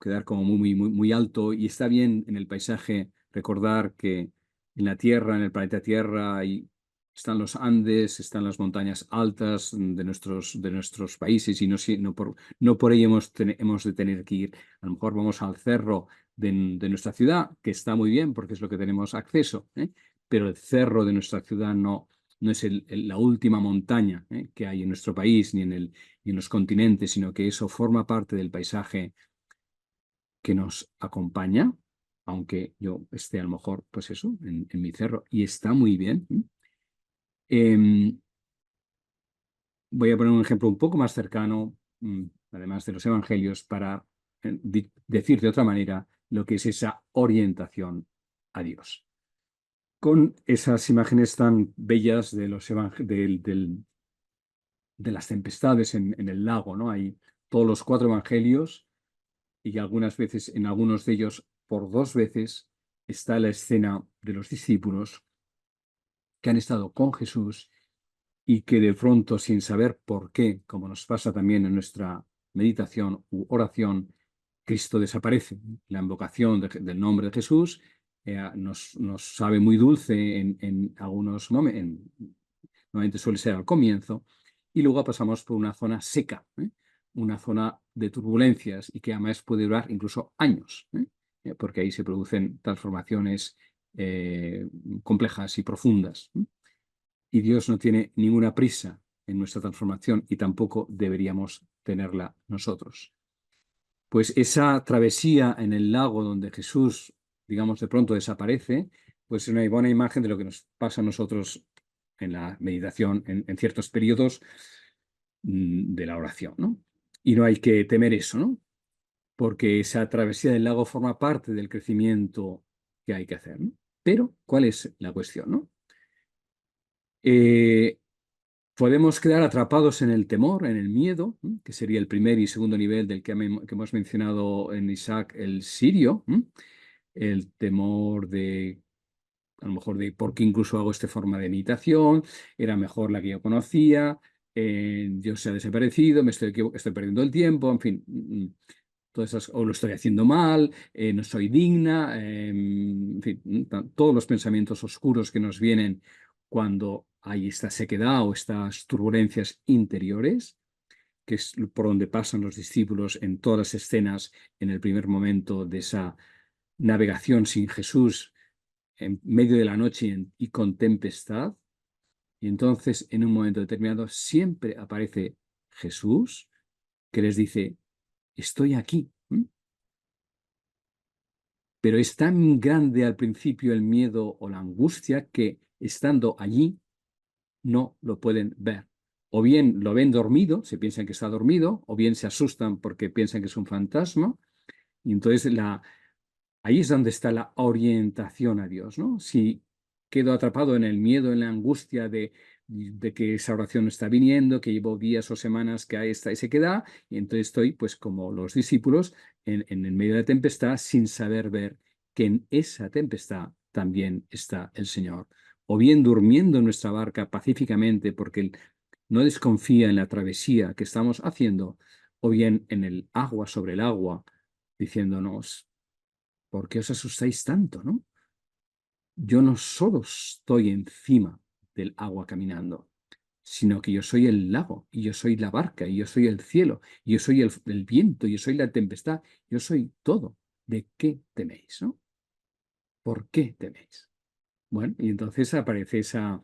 quedar como muy alto, y está bien en el paisaje recordar que en la Tierra, en el planeta Tierra, están los Andes, están las montañas altas de nuestros países, y no por ello hemos de tener que ir. A lo mejor vamos al cerro de nuestra ciudad, que está muy bien porque es lo que tenemos acceso, pero el cerro de nuestra ciudad no es la última montaña que hay en nuestro país ni en los continentes, sino que eso forma parte del paisaje que nos acompaña, aunque yo esté a lo mejor, pues eso, en mi cerro, y está muy bien. Voy a poner un ejemplo un poco más cercano, además de los evangelios, para decir de otra manera lo que es esa orientación a Dios. Con esas imágenes tan bellas de las tempestades en el lago, ¿no? Hay todos los 4 evangelios, y algunas veces, en algunos de ellos, por 2 veces, está la escena de los discípulos que han estado con Jesús y que de pronto, sin saber por qué, como nos pasa también en nuestra meditación u oración, Cristo desaparece. La invocación del nombre de Jesús nos sabe muy dulce en algunos momentos, normalmente suele ser al comienzo, y luego pasamos por una zona seca, una zona de turbulencias, y que además puede durar incluso años, porque ahí se producen transformaciones complejas y profundas. Y Dios no tiene ninguna prisa en nuestra transformación, y tampoco deberíamos tenerla nosotros. Pues esa travesía en el lago donde Jesús, digamos, de pronto desaparece, pues es una buena imagen de lo que nos pasa a nosotros en la meditación, en ciertos periodos de la oración, ¿no? Y no hay que temer eso, ¿no? Porque esa travesía del lago forma parte del crecimiento que hay que hacer, ¿no? Pero, ¿cuál es la cuestión, no? Podemos quedar atrapados en el temor, en el miedo, que sería el primer y segundo nivel del que hemos mencionado en Isaac el sirio, el temor a lo mejor de por qué incluso hago esta forma de meditación, era mejor la que yo conocía, Dios se ha desaparecido, estoy perdiendo el tiempo, en fin, todas esas, o lo estoy haciendo mal, no soy digna, en fin, todos los pensamientos oscuros que nos vienen cuando hay esta sequedad o estas turbulencias interiores, que es por donde pasan los discípulos en todas las escenas en el primer momento de esa navegación sin Jesús en medio de la noche y con tempestad. Y entonces, en un momento determinado, siempre aparece Jesús, que les dice: estoy aquí. Pero es tan grande al principio el miedo o la angustia que, estando allí, no lo pueden ver. O bien lo ven dormido, se piensan que está dormido, o bien se asustan porque piensan que es un fantasma. Y entonces ahí es donde está la orientación a Dios, ¿no? Si quedo atrapado en el miedo, en la angustia de que esa oración no está viniendo, que llevo días o semanas que hay esta sequedad, y entonces estoy, pues como los discípulos, en el medio de la tempestad, sin saber ver que en esa tempestad también está el Señor. O bien durmiendo en nuestra barca pacíficamente porque Él no desconfía en la travesía que estamos haciendo, o bien en el agua sobre el agua, diciéndonos: ¿por qué os asustáis tanto, no? Yo no solo estoy encima del agua caminando, sino que yo soy el lago, y yo soy la barca, y yo soy el cielo, y yo soy el viento, y yo soy la tempestad, yo soy todo. ¿De qué teméis, no? ¿Por qué teméis? Bueno, y entonces aparece esa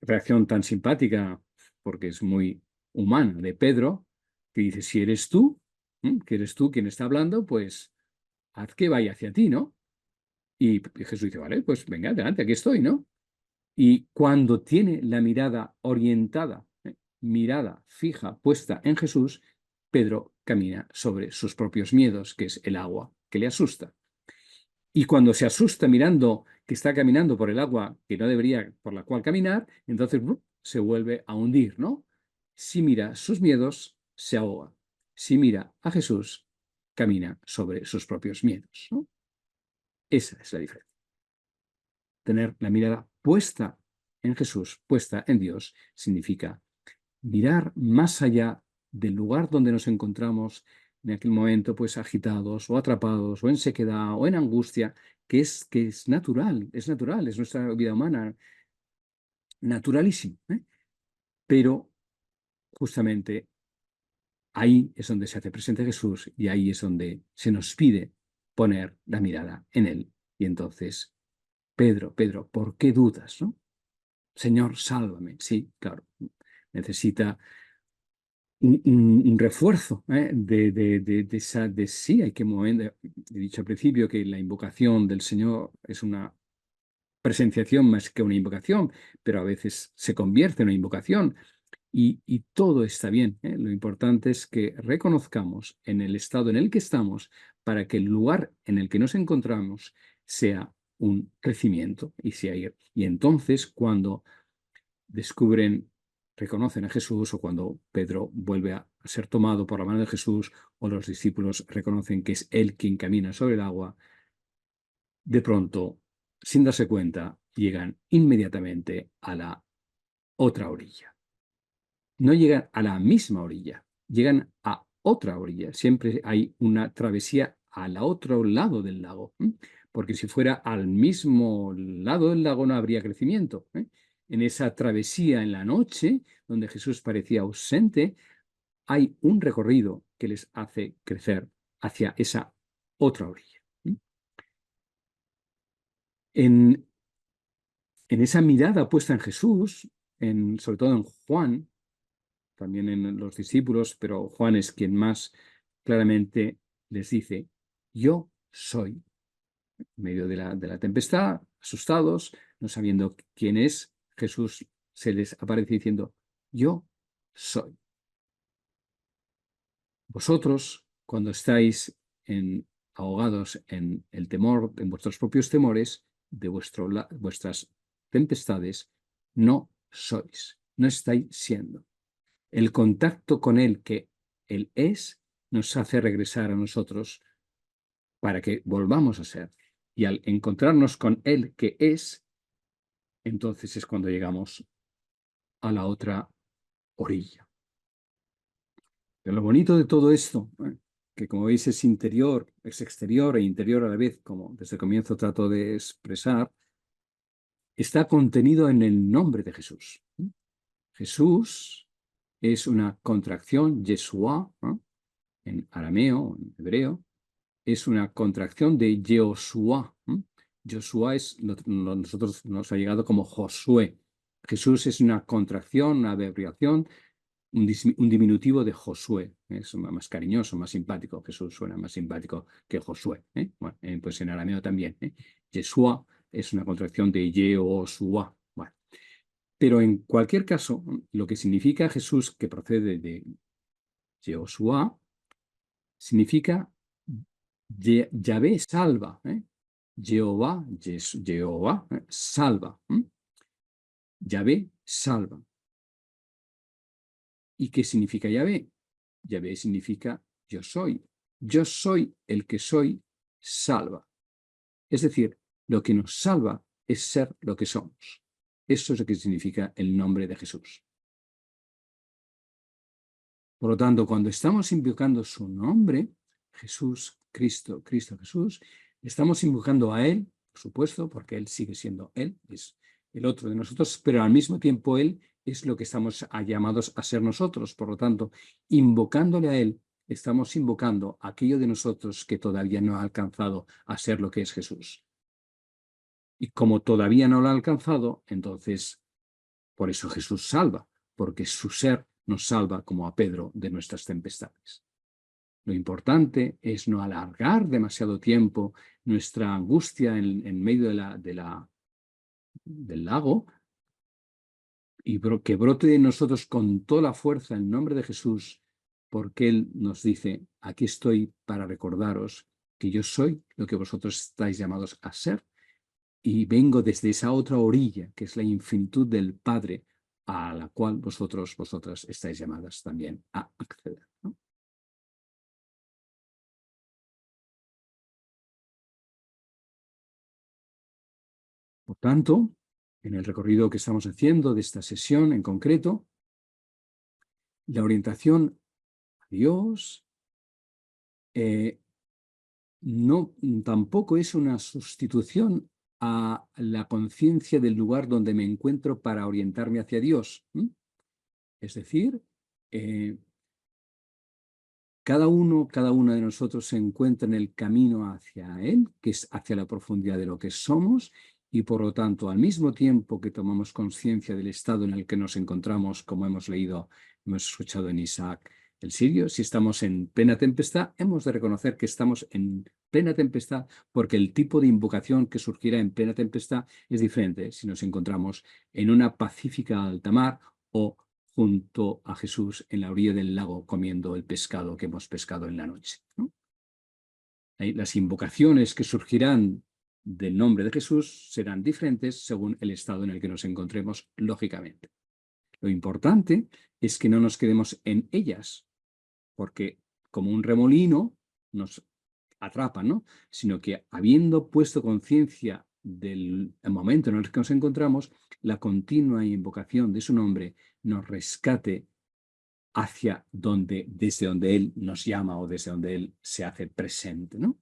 reacción tan simpática, porque es muy humana, de Pedro, que dice: si eres tú, que eres tú quien está hablando, pues haz que vaya hacia ti, ¿no? Y Jesús dice: vale, pues venga, adelante, aquí estoy, ¿no? Y cuando tiene la mirada orientada, mirada fija, puesta en Jesús, Pedro camina sobre sus propios miedos, que es el agua, que le asusta. Y cuando se asusta mirando que está caminando por el agua que no debería, por la cual caminar, entonces se vuelve a hundir, ¿no? Si mira sus miedos, se ahoga. Si mira a Jesús, camina sobre sus propios miedos, ¿no? Esa es la diferencia. Tener la mirada puesta en Jesús, puesta en Dios, significa mirar más allá del lugar donde nos encontramos en aquel momento, pues agitados o atrapados o en sequedad o en angustia, que es natural, es nuestra vida humana, naturalísimo, ¿eh? Pero justamente ahí es donde se hace presente Jesús y ahí es donde se nos pide poner la mirada en Él. Y entonces, Pedro, ¿por qué dudas, no? Señor, sálvame. Sí, claro, necesita un refuerzo, ¿eh? Sí, hay que mover. He dicho al principio que la invocación del Señor es una presenciación más que una invocación, pero a veces se convierte en una invocación. Y todo está bien, ¿eh? Lo importante es que reconozcamos en el estado en el que estamos para que el lugar en el que nos encontramos sea un crecimiento y entonces cuando descubren, reconocen a Jesús o cuando Pedro vuelve a ser tomado por la mano de Jesús o los discípulos reconocen que es Él quien camina sobre el agua, de pronto, sin darse cuenta, llegan inmediatamente a la otra orilla. No llegan a la misma orilla, llegan a otra orilla. Siempre hay una travesía al otro lado del lago, ¿eh? Porque si fuera al mismo lado del lago no habría crecimiento, ¿eh? En esa travesía en la noche, donde Jesús parecía ausente, hay un recorrido que les hace crecer hacia esa otra orilla, ¿eh? En esa mirada puesta en Jesús, sobre todo en Juan, también en los discípulos, pero Juan es quien más claramente les dice, yo soy. En medio de la tempestad, asustados, no sabiendo quién es, Jesús se les aparece diciendo, yo soy. Vosotros, cuando estáis ahogados en el temor, en vuestros propios temores, de vuestras tempestades, no sois, no estáis siendo. El contacto con Él, que Él es, nos hace regresar a nosotros para que volvamos a ser. Y al encontrarnos con Él, que es, entonces es cuando llegamos a la otra orilla. Pero lo bonito de todo esto, que como veis es interior, es exterior e interior a la vez, como desde el comienzo trato de expresar, está contenido en el nombre de Jesús. Jesús es una contracción, Yeshua, ¿no? En arameo, en hebreo, es una contracción de Yehoshua. Joshua nosotros nos ha llegado como Josué. Jesús es una contracción, una abreviación, un diminutivo de Josué. Es más cariñoso, más simpático. Jesús suena más simpático que Josué, ¿eh? Bueno, pues en arameo también, ¿eh? Yeshua es una contracción de Yehoshua. Bueno. Pero en cualquier caso, lo que significa Jesús, que procede de Yehoshua, significa Yahvé salva, ¿eh? Jehová, salva. Yahvé salva. ¿Y qué significa Yahvé? Yahvé significa yo soy. Yo soy el que soy, salva. Es decir, lo que nos salva es ser lo que somos. Eso es lo que significa el nombre de Jesús. Por lo tanto, cuando estamos invocando su nombre, Jesús, Cristo, Jesús, estamos invocando a Él, por supuesto, porque Él sigue siendo Él, es el otro de nosotros, pero al mismo tiempo Él es lo que estamos llamados a ser nosotros. Por lo tanto, invocándole a Él, estamos invocando a aquello de nosotros que todavía no ha alcanzado a ser lo que es Jesús. Y como todavía no lo ha alcanzado, entonces, por eso Jesús salva, porque su ser nos salva como a Pedro de nuestras tempestades. Lo importante es no alargar demasiado tiempo nuestra angustia en medio del lago y que brote de nosotros con toda la fuerza el nombre de Jesús, porque Él nos dice, aquí estoy para recordaros que yo soy lo que vosotros estáis llamados a ser y vengo desde esa otra orilla, que es la infinitud del Padre, a la cual vosotras estáis llamadas también a acceder, ¿no? Por tanto, en el recorrido que estamos haciendo de esta sesión en concreto, la orientación a Dios tampoco es una sustitución a la conciencia del lugar donde me encuentro para orientarme hacia Dios. Es decir, cada una de nosotros se encuentra en el camino hacia Él, que es hacia la profundidad de lo que somos, y por lo tanto, al mismo tiempo que tomamos conciencia del estado en el que nos encontramos, como hemos leído, hemos escuchado en Isaac el Sirio, si estamos en plena tempestad, hemos de reconocer que estamos en plena tempestad, porque el tipo de invocación que surgirá en plena tempestad es diferente si nos encontramos en una pacífica alta mar o junto a Jesús en la orilla del lago comiendo el pescado que hemos pescado en la noche, ¿no? Las invocaciones que surgirán del nombre de Jesús serán diferentes según el estado en el que nos encontremos, lógicamente. Lo importante es que no nos quedemos en ellas, porque como un remolino nos atrapa, ¿no? Sino que habiendo puesto conciencia del momento en el que nos encontramos, la continua invocación de su nombre nos rescate hacia desde donde Él nos llama o desde donde Él se hace presente, ¿no?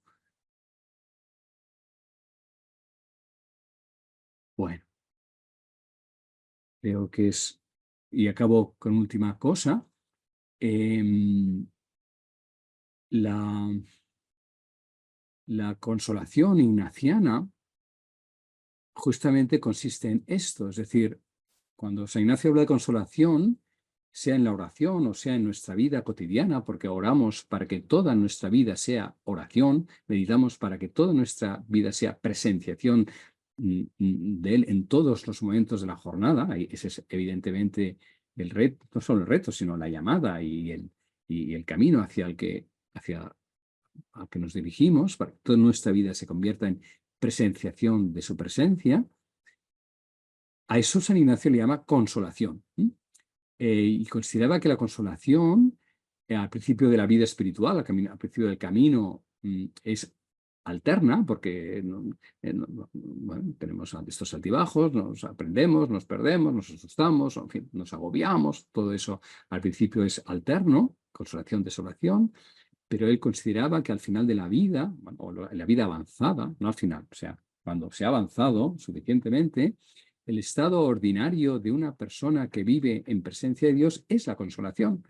Bueno, creo que es, y acabo con última cosa, la consolación ignaciana justamente consiste en esto, es decir, cuando San Ignacio habla de consolación, sea en la oración o sea en nuestra vida cotidiana, porque oramos para que toda nuestra vida sea oración, meditamos para que toda nuestra vida sea presenciación de Él en todos los momentos de la jornada. Y ese es evidentemente el reto, no solo el reto, sino la llamada y el camino hacia al que nos dirigimos, para que toda nuestra vida se convierta en presenciación de su presencia. A eso San Ignacio le llama consolación. Y consideraba que la consolación al principio de la vida espiritual, al principio del camino, es alterna, porque bueno, tenemos estos altibajos, nos aprendemos, nos perdemos, nos asustamos, en fin, nos agobiamos, todo eso al principio es alterno, consolación, desolación, pero él consideraba que al final de la vida, bueno, o en la vida avanzada, no al final, o sea, cuando se ha avanzado suficientemente, el estado ordinario de una persona que vive en presencia de Dios es la consolación.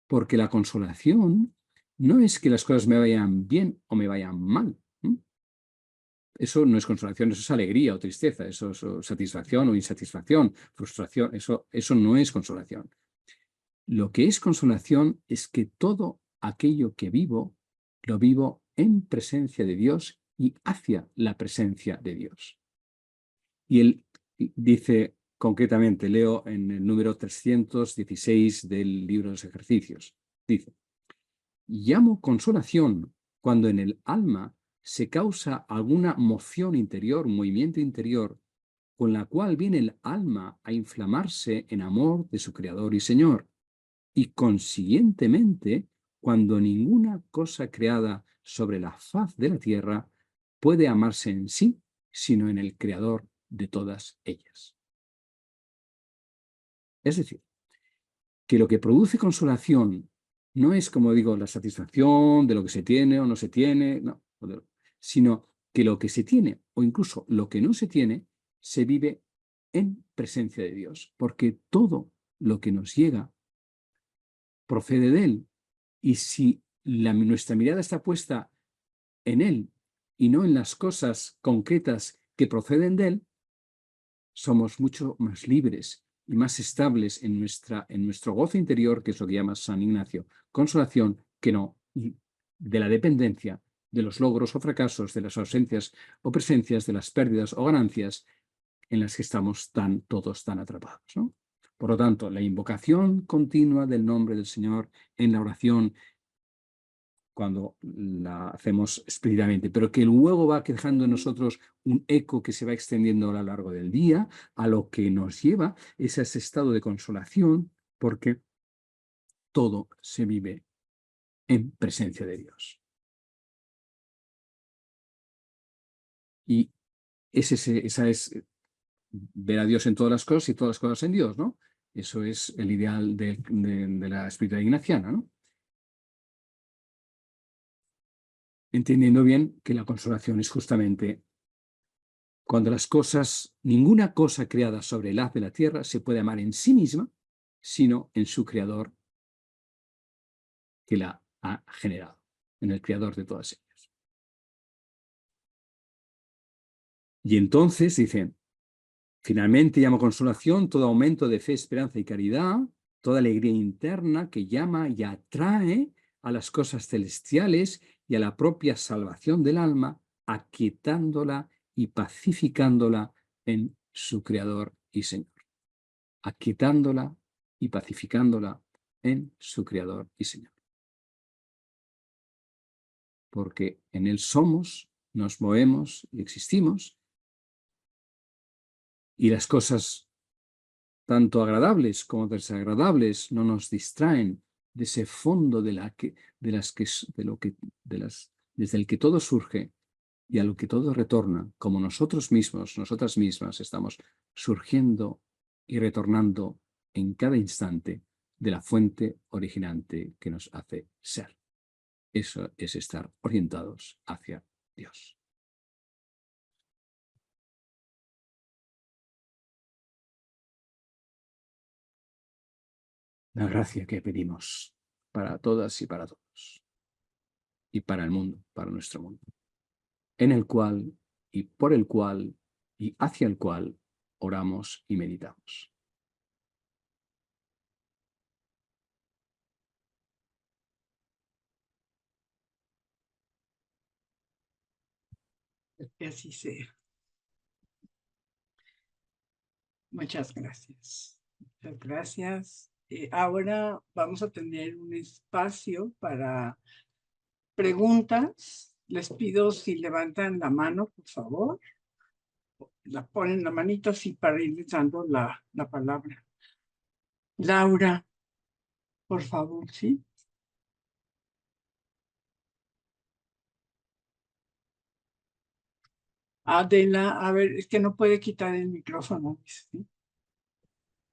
Porque la consolación no es que las cosas me vayan bien o me vayan mal. Eso no es consolación, eso es alegría o tristeza, eso es satisfacción o insatisfacción, frustración, eso no es consolación. Lo que es consolación es que todo aquello que vivo, lo vivo en presencia de Dios y hacia la presencia de Dios. Y él dice concretamente, leo en el número 316 del libro de los ejercicios, dice: llamo consolación cuando en el alma se causa alguna moción interior, movimiento interior, con la cual viene el alma a inflamarse en amor de su Creador y Señor, y consiguientemente cuando ninguna cosa creada sobre la faz de la tierra puede amarse en sí, sino en el Creador de todas ellas. Es decir, que lo que produce consolación no es, como digo, la satisfacción de lo que se tiene o no se tiene, no, sino que lo que se tiene o incluso lo que no se tiene se vive en presencia de Dios, porque todo lo que nos llega procede de Él. Y si nuestra mirada está puesta en Él y no en las cosas concretas que proceden de Él, somos mucho más libres y más estables en nuestro gozo interior, que es lo que llama San Ignacio, consolación, que no de la dependencia de los logros o fracasos, de las ausencias o presencias, de las pérdidas o ganancias en las que estamos todos tan atrapados, ¿no? Por lo tanto, la invocación continua del nombre del Señor en la oración, cuando la hacemos espíritamente, pero que luego va dejando en nosotros un eco que se va extendiendo a lo largo del día, a lo que nos lleva es a ese estado de consolación, porque todo se vive en presencia de Dios. Y esa es ver a Dios en todas las cosas y todas las cosas en Dios, ¿no? Eso es el ideal de la espiritualidad ignaciana, ¿no? Entendiendo bien que la consolación es justamente cuando las cosas, ninguna cosa creada sobre el haz de la tierra se puede amar en sí misma, sino en su creador que la ha generado, en el creador de todas ellas. Y entonces dicen, finalmente llamo consolación todo aumento de fe, esperanza y caridad, toda alegría interna que llama y atrae a las cosas celestiales y a la propia salvación del alma, aquietándola y pacificándola en su Creador y Señor. Aquietándola y pacificándola en su Creador y Señor. Porque en Él somos, nos movemos y existimos, y las cosas tanto agradables como desagradables no nos distraen de ese fondo desde el que todo surge y a lo que todo retorna, como nosotros mismos, nosotras mismas estamos surgiendo y retornando en cada instante de la fuente originante que nos hace ser. Eso es estar orientados hacia Dios. La gracia que pedimos para todas y para todos, y para el mundo, para nuestro mundo, en el cual y por el cual y hacia el cual oramos y meditamos. Que así sea. Muchas gracias. Muchas gracias. Ahora vamos a tener un espacio para preguntas. Les pido si levantan la mano, por favor. La ponen la manito así para ir dando la palabra. Laura, por favor, ¿sí? Adela, a ver, es que no puede quitar el micrófono. ¿Sí?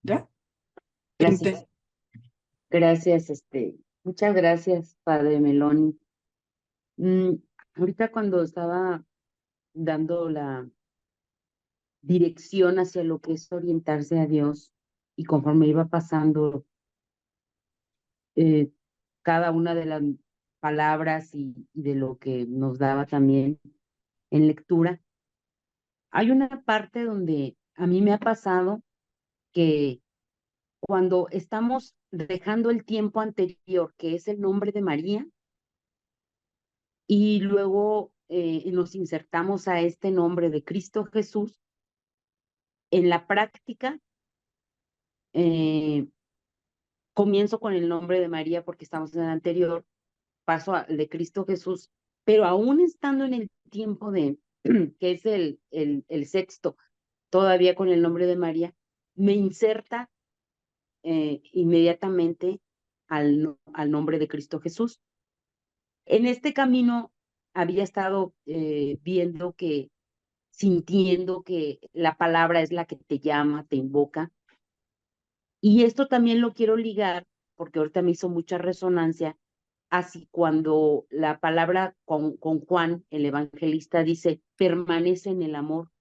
¿Ya? Gracias. Gracias, muchas gracias, Padre Meloni. Ahorita cuando estaba dando la dirección hacia lo que es orientarse a Dios y conforme iba pasando cada una de las palabras y de lo que nos daba también en lectura, hay una parte donde a mí me ha pasado que cuando estamos dejando el tiempo anterior, que es el nombre de María, y luego nos insertamos a este nombre de Cristo Jesús, en la práctica comienzo con el nombre de María porque estamos en el anterior, paso al de Cristo Jesús, pero aún estando en el tiempo de, que es el sexto, todavía con el nombre de María, me inserta inmediatamente al nombre de Cristo Jesús. En este camino había estado viendo sintiendo que la palabra es la que te llama, te invoca. Y esto también lo quiero ligar, porque ahorita me hizo mucha resonancia, así cuando la palabra con Juan, el evangelista, dice, permanece en el amor.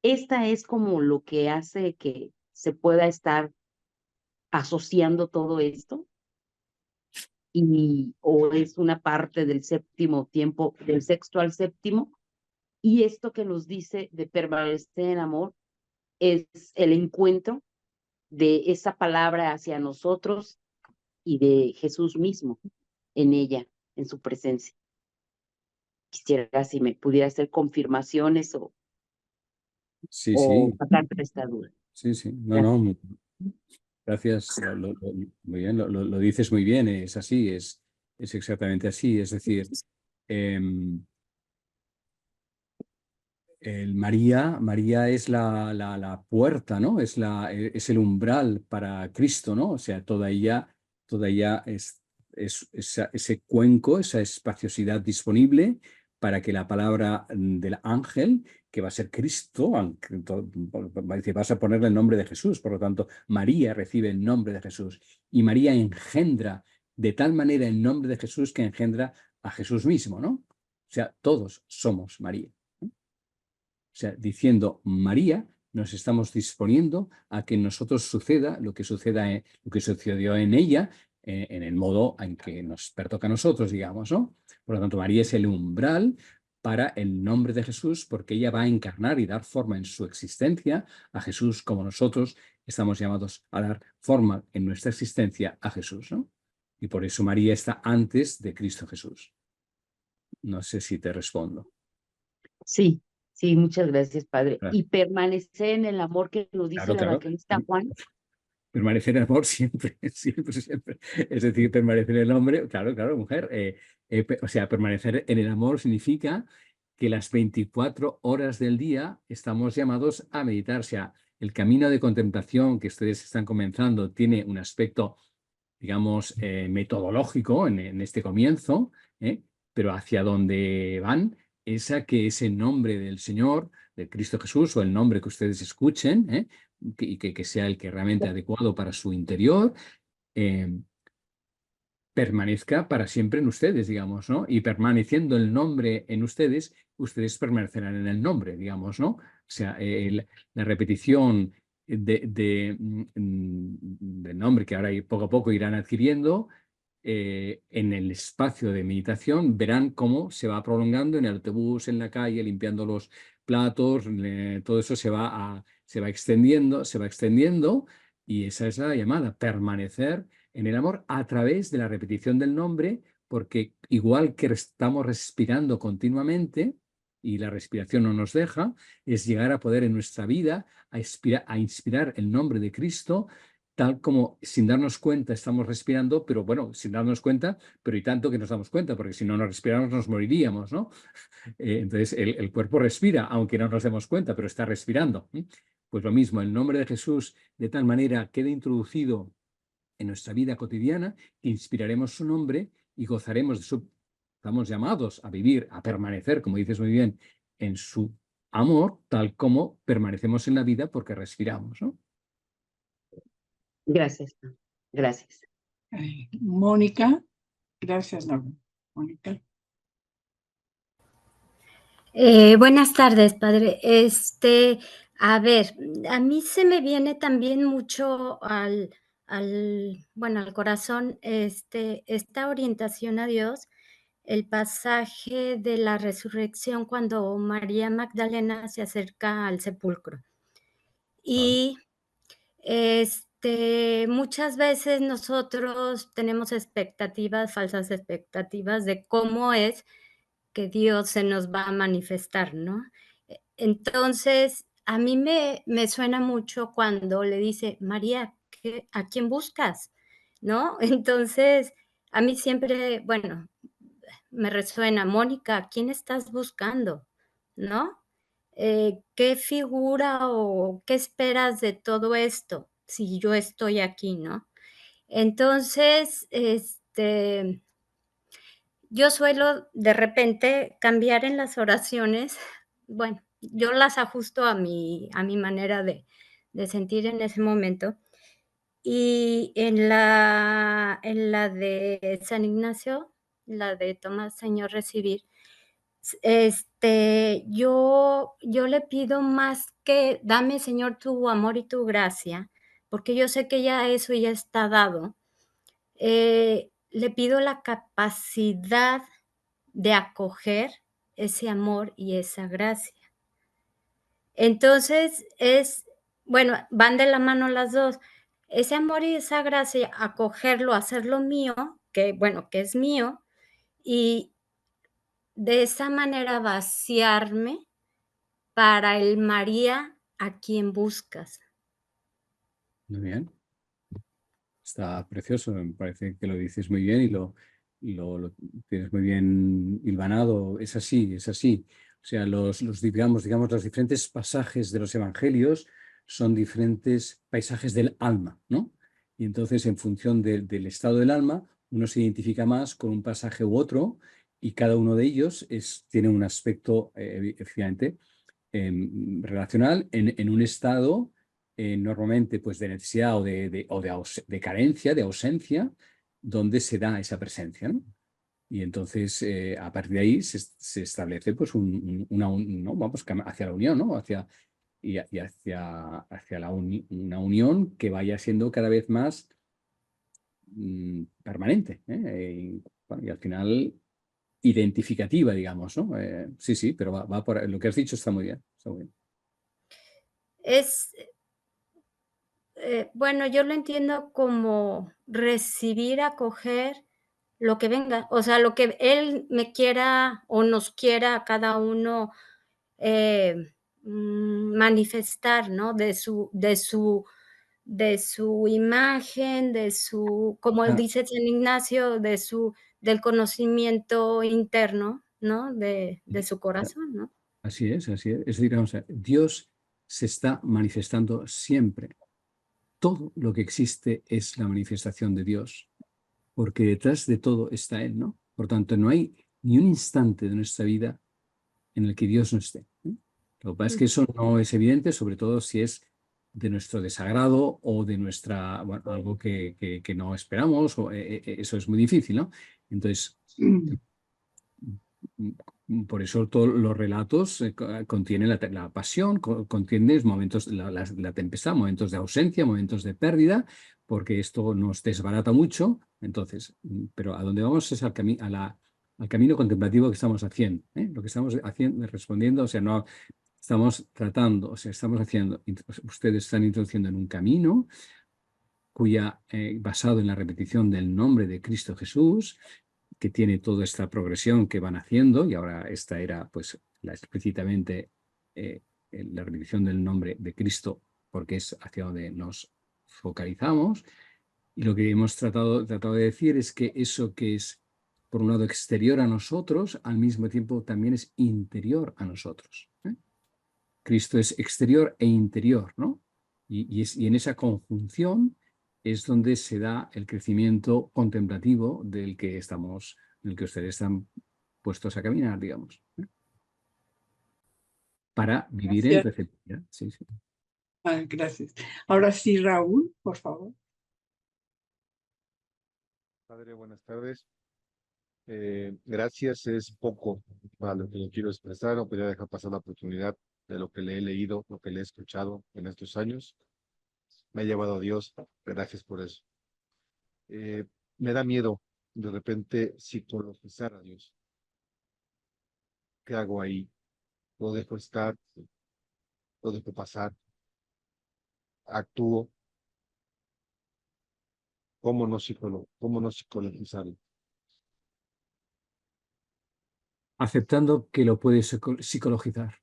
Esta es como lo que hace que se pueda estar asociando todo esto, o es una parte del séptimo tiempo, del sexto al séptimo, y esto que nos dice de permanecer en amor es el encuentro de esa palabra hacia nosotros y de Jesús mismo en ella, en su presencia. Quisiera si me pudiera hacer confirmaciones o sacar esta duda. Sí, no, gracias, muy bien, lo dices muy bien, es así, es exactamente así, es decir, María es la puerta, ¿no? Es el umbral para Cristo, ¿no? O sea, toda ella es ese cuenco, esa espaciosidad disponible para que la palabra del ángel, que va a ser Cristo, dice, vas a ponerle el nombre de Jesús, por lo tanto, María recibe el nombre de Jesús y María engendra de tal manera el nombre de Jesús que engendra a Jesús mismo, ¿no? O sea, todos somos María, ¿no? O sea, diciendo María, nos estamos disponiendo a que en nosotros suceda lo que sucedió en ella, en el modo en que nos pertoca a nosotros, digamos, ¿no? Por lo tanto, María es el umbral para el nombre de Jesús, porque ella va a encarnar y dar forma en su existencia a Jesús, como nosotros estamos llamados a dar forma en nuestra existencia a Jesús, ¿no? Y por eso María está antes de Cristo Jesús. No sé si te respondo. Sí, sí, muchas gracias, Padre. Claro. Y permanecer en el amor que lo dice Claro, el claro. evangelista Juan. Permanecer en amor siempre, siempre, siempre. Es decir, permanecer en el hombre, claro, claro, mujer. O sea, permanecer en el amor significa que las 24 horas del día estamos llamados a meditar. O sea, el camino de contemplación que ustedes están comenzando tiene un aspecto, digamos, metodológico en este comienzo, pero hacia donde van es a que ese nombre del Señor, de Cristo Jesús, o el nombre que ustedes escuchen, y que sea el que realmente adecuado para su interior, permanezca para siempre en ustedes, digamos, ¿no? Y permaneciendo el nombre en ustedes, ustedes permanecerán en el nombre, digamos, ¿no? O sea, la repetición del nombre que ahora poco a poco irán adquiriendo, en el espacio de meditación, verán cómo se va prolongando en el autobús, en la calle, limpiando los platos, todo eso se va extendiendo, y esa es la llamada, permanecer en el amor a través de la repetición del nombre, porque igual que estamos respirando continuamente y la respiración no nos deja, es llegar a poder en nuestra vida a inspirar el nombre de Cristo, tal como sin darnos cuenta estamos respirando, pero bueno, sin darnos cuenta, pero y tanto que nos damos cuenta, porque si no nos respiramos nos moriríamos, ¿no? Entonces el cuerpo respira, aunque no nos demos cuenta, pero está respirando. Pues lo mismo, el nombre de Jesús de tal manera queda introducido en nuestra vida cotidiana, que inspiraremos su nombre y gozaremos de su... Estamos llamados a vivir, a permanecer, como dices muy bien, en su amor, tal como permanecemos en la vida porque respiramos, ¿no? Gracias, gracias. Mónica, gracias, Laura. Mónica. Buenas tardes, padre. A ver, a mí se me viene también mucho al corazón, esta orientación a Dios, el pasaje de la resurrección cuando María Magdalena se acerca al sepulcro. Y, muchas veces nosotros tenemos expectativas, falsas expectativas de cómo es que Dios se nos va a manifestar, ¿no? Entonces, a mí me suena mucho cuando le dice: "María, ¿a quién buscas?", ¿no? Entonces, a mí siempre, bueno, me resuena: "Mónica, ¿a quién estás buscando?", ¿no? ¿Qué figura o qué esperas de todo esto si yo estoy aquí?, ¿no? Entonces, yo suelo de repente cambiar en las oraciones, bueno, yo las ajusto a mi manera de sentir en ese momento, y en la de San Ignacio, la de Toma, Señor, recibir, yo le pido más que dame, Señor, tu amor y tu gracia, porque yo sé que ya eso ya está dado. Le pido la capacidad de acoger ese amor y esa gracia. Entonces, bueno, van de la mano las 2. Ese amor y esa gracia, acogerlo, hacerlo mío, que bueno, que es mío, y de esa manera vaciarme para el María a quien buscas. Muy bien. Está precioso, me parece que lo dices muy bien y lo tienes muy bien hilvanado. Es así, es así. O sea, digamos, los diferentes pasajes de los evangelios son diferentes paisajes del alma, ¿no? Y entonces, en función del estado del alma, uno se identifica más con un pasaje u otro, y cada uno de ellos tiene un aspecto, efectivamente, relacional en un estado normalmente pues, de necesidad o de carencia, de ausencia, donde se da esa presencia, ¿no? Y entonces, a partir de ahí se establece pues, ¿no? Vamos hacia la unión, ¿no? Hacia una unión que vaya siendo cada vez más permanente, ¿eh? Bueno, y al final identificativa, digamos, ¿no? Sí, sí, pero va por lo que has dicho está muy bien, está muy bien. Es, bueno, yo lo entiendo como recibir, acoger lo que venga, o sea, lo que él me quiera o nos quiera a cada uno manifestar, ¿no? De su imagen, como Ah, dice San Ignacio, del conocimiento interno, ¿no? De su corazón, ¿no? así es, así es. Es decir, vamos a ver, Dios se está manifestando siempre. Todo lo que existe es la manifestación de Dios, porque detrás de todo está Él, ¿no? Por tanto, no hay ni un instante de nuestra vida en el que Dios no esté, ¿eh? Lo que pasa es que eso no es evidente, sobre todo si es de nuestro desagrado o de bueno, algo que no esperamos, o eso es muy difícil, ¿no? Entonces, por eso todos los relatos contienen la pasión, contienen momentos, la tempestad, momentos de ausencia, momentos de pérdida, porque esto nos desbarata mucho. Entonces, pero a dónde vamos es al camino contemplativo que estamos haciendo, ¿eh? Lo que estamos haciendo, respondiendo, o sea, no estamos tratando, o sea, estamos haciendo, ustedes están introduciendo en un camino basado en la repetición del nombre de Cristo Jesús, que tiene toda esta progresión que van haciendo, y ahora esta era pues explícitamente la repetición del nombre de Cristo, porque es hacia donde nos focalizamos. Y lo que hemos tratado de decir es que eso que es, por un lado, exterior a nosotros, al mismo tiempo también es interior a nosotros, ¿eh? Cristo es exterior e interior, ¿no? Y en esa conjunción es donde se da el crecimiento contemplativo del que ustedes están puestos a caminar, digamos, ¿eh? Para vivir en Gracias. receptividad. Sí, sí. Gracias. Ahora sí, Raúl, por favor. Padre, buenas tardes. Gracias es poco para lo que le quiero expresar. No podría dejar pasar la oportunidad de lo que le he leído, lo que le he escuchado en estos años. Me ha llevado a Dios. Gracias por eso. Me da miedo de repente psicologizar a Dios. ¿Qué hago ahí? Lo dejo estar, lo dejo pasar, actúo. ¿Cómo no psicologizarlo? Aceptando que lo puedes psicologizar,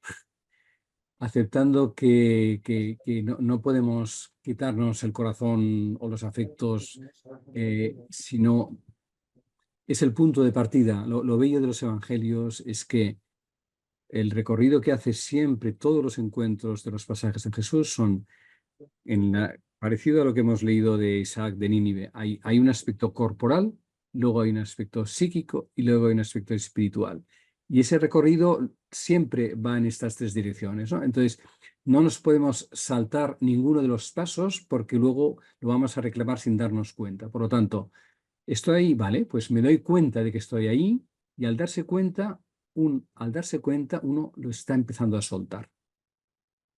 aceptando que no podemos quitarnos el corazón o los afectos, sino es el punto de partida. Lo bello de los evangelios es que el recorrido que hace siempre todos los encuentros de los pasajes de Jesús son parecido a lo que hemos leído de Isaac de Nínive. Hay un aspecto corporal, luego hay un aspecto psíquico y luego hay un aspecto espiritual. Y ese recorrido siempre va en estas tres direcciones, ¿no? Entonces, no nos podemos saltar ninguno de los pasos porque luego lo vamos a reclamar sin darnos cuenta. Por lo tanto, estoy ahí, vale, pues me doy cuenta de que estoy ahí y al darse cuenta, uno lo está empezando a soltar.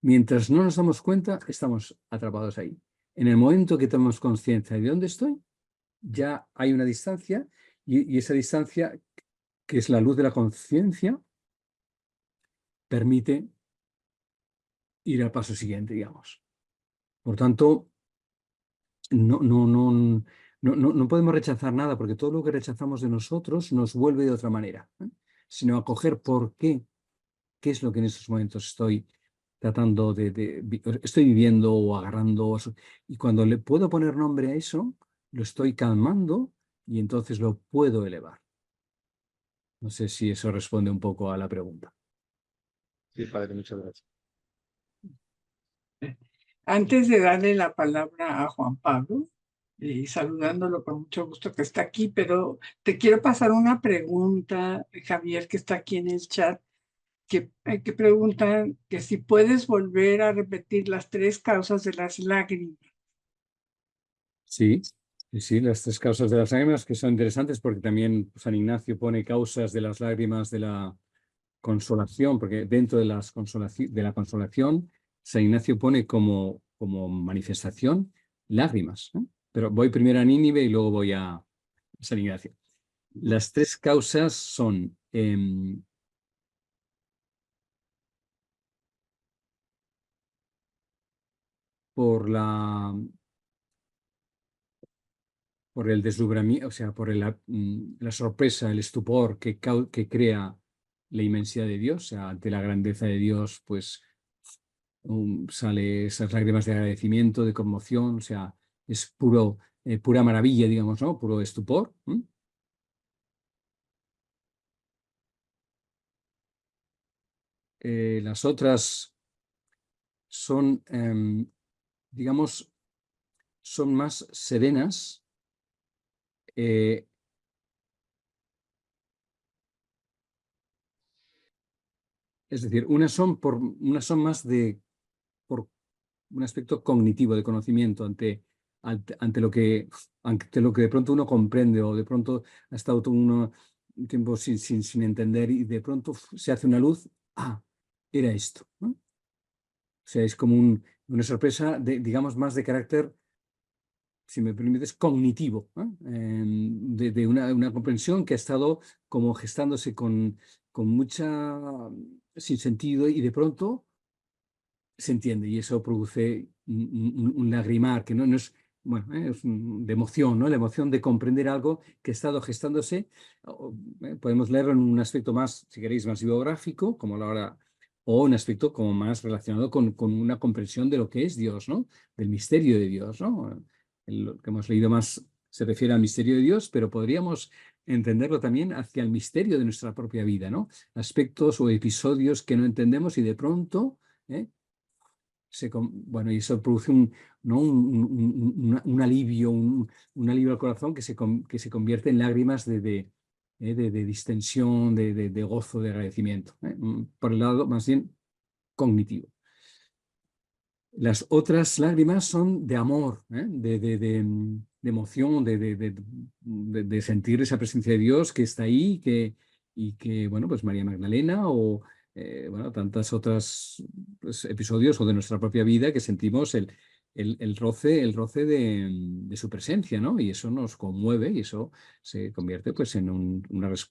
Mientras no nos damos cuenta, estamos atrapados ahí. En el momento que tomamos conciencia de dónde estoy, ya hay una distancia y esa distancia, que es la luz de la conciencia, permite ir al paso siguiente, digamos. Por tanto, no podemos rechazar nada, porque todo lo que rechazamos de nosotros nos vuelve de otra manera, ¿eh? Sino acoger qué es lo que en estos momentos estoy tratando estoy viviendo o agarrando. Y cuando le puedo poner nombre a eso, lo estoy calmando y entonces lo puedo elevar. No sé si eso responde un poco a la pregunta. Sí, Padre, muchas gracias. Antes de darle la palabra a Juan Pablo, y saludándolo con mucho gusto que está aquí, pero te quiero pasar una pregunta, Javier, que está aquí en el chat, que preguntan que si puedes volver a repetir las 3 causas de las lágrimas. Sí, sí, las 3 causas de las lágrimas que son interesantes porque también San Ignacio pone causas de las lágrimas de la consolación, porque dentro de la consolación, San Ignacio pone como manifestación lágrimas, ¿eh? Pero voy primero a Nínive y luego voy a San Ignacio. Las 3 causas son por el deslumbramiento, o sea, por la sorpresa, el estupor que crea la inmensidad de Dios, o sea, ante la grandeza de Dios, pues sale esas lágrimas de agradecimiento, de conmoción, o sea, es pura maravilla, digamos, ¿no? Puro estupor. Las otras son, digamos, son más serenas. Es decir, unas son más por un aspecto cognitivo de conocimiento ante lo que de pronto uno comprende, o de pronto ha estado todo un tiempo sin entender, y de pronto se hace una luz. Era esto, ¿no? O sea, es como una sorpresa, digamos, más de carácter, si me permites, cognitivo, ¿no? De una comprensión que ha estado como gestándose con mucha sinsentido, y de pronto se entiende, y eso produce un lagrimar que no es, bueno, es de emoción, ¿no? La emoción de comprender algo que ha estado gestándose. Podemos leerlo en un aspecto más, si queréis, más biográfico, como la hora, o un aspecto como más relacionado con una comprensión de lo que es Dios, ¿no? Del misterio de Dios, ¿no? Lo que hemos leído más se refiere al misterio de Dios, pero podríamos entenderlo también hacia el misterio de nuestra propia vida, ¿no? Aspectos o episodios que no entendemos, y de pronto, bueno, y eso produce un alivio, un alivio al corazón que se convierte en lágrimas de distensión, de gozo, de agradecimiento, por el lado más bien cognitivo. Las otras lágrimas son de amor, de emoción, de sentir esa presencia de Dios que está ahí, y que, bueno, pues María Magdalena, o bueno, tantos otros, pues, episodios, o de nuestra propia vida, que sentimos el roce de su presencia, ¿no? Y eso nos conmueve, y eso se convierte, pues, en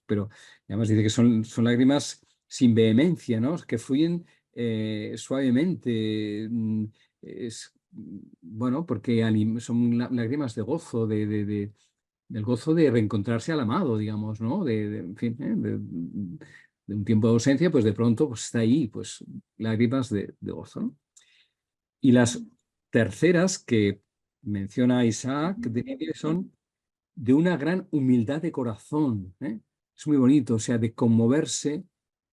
pero además dice que son lágrimas sin vehemencia, ¿no? Que fluyen suavemente. Bueno, porque son lágrimas de gozo, del gozo de reencontrarse al amado, digamos, ¿no? En fin, de un tiempo de ausencia, pues de pronto, pues está ahí, pues lágrimas de gozo, ¿no? Y las terceras que menciona Isaac de Nínive son de una gran humildad de corazón, ¿eh? Es muy bonito, o sea, de conmoverse,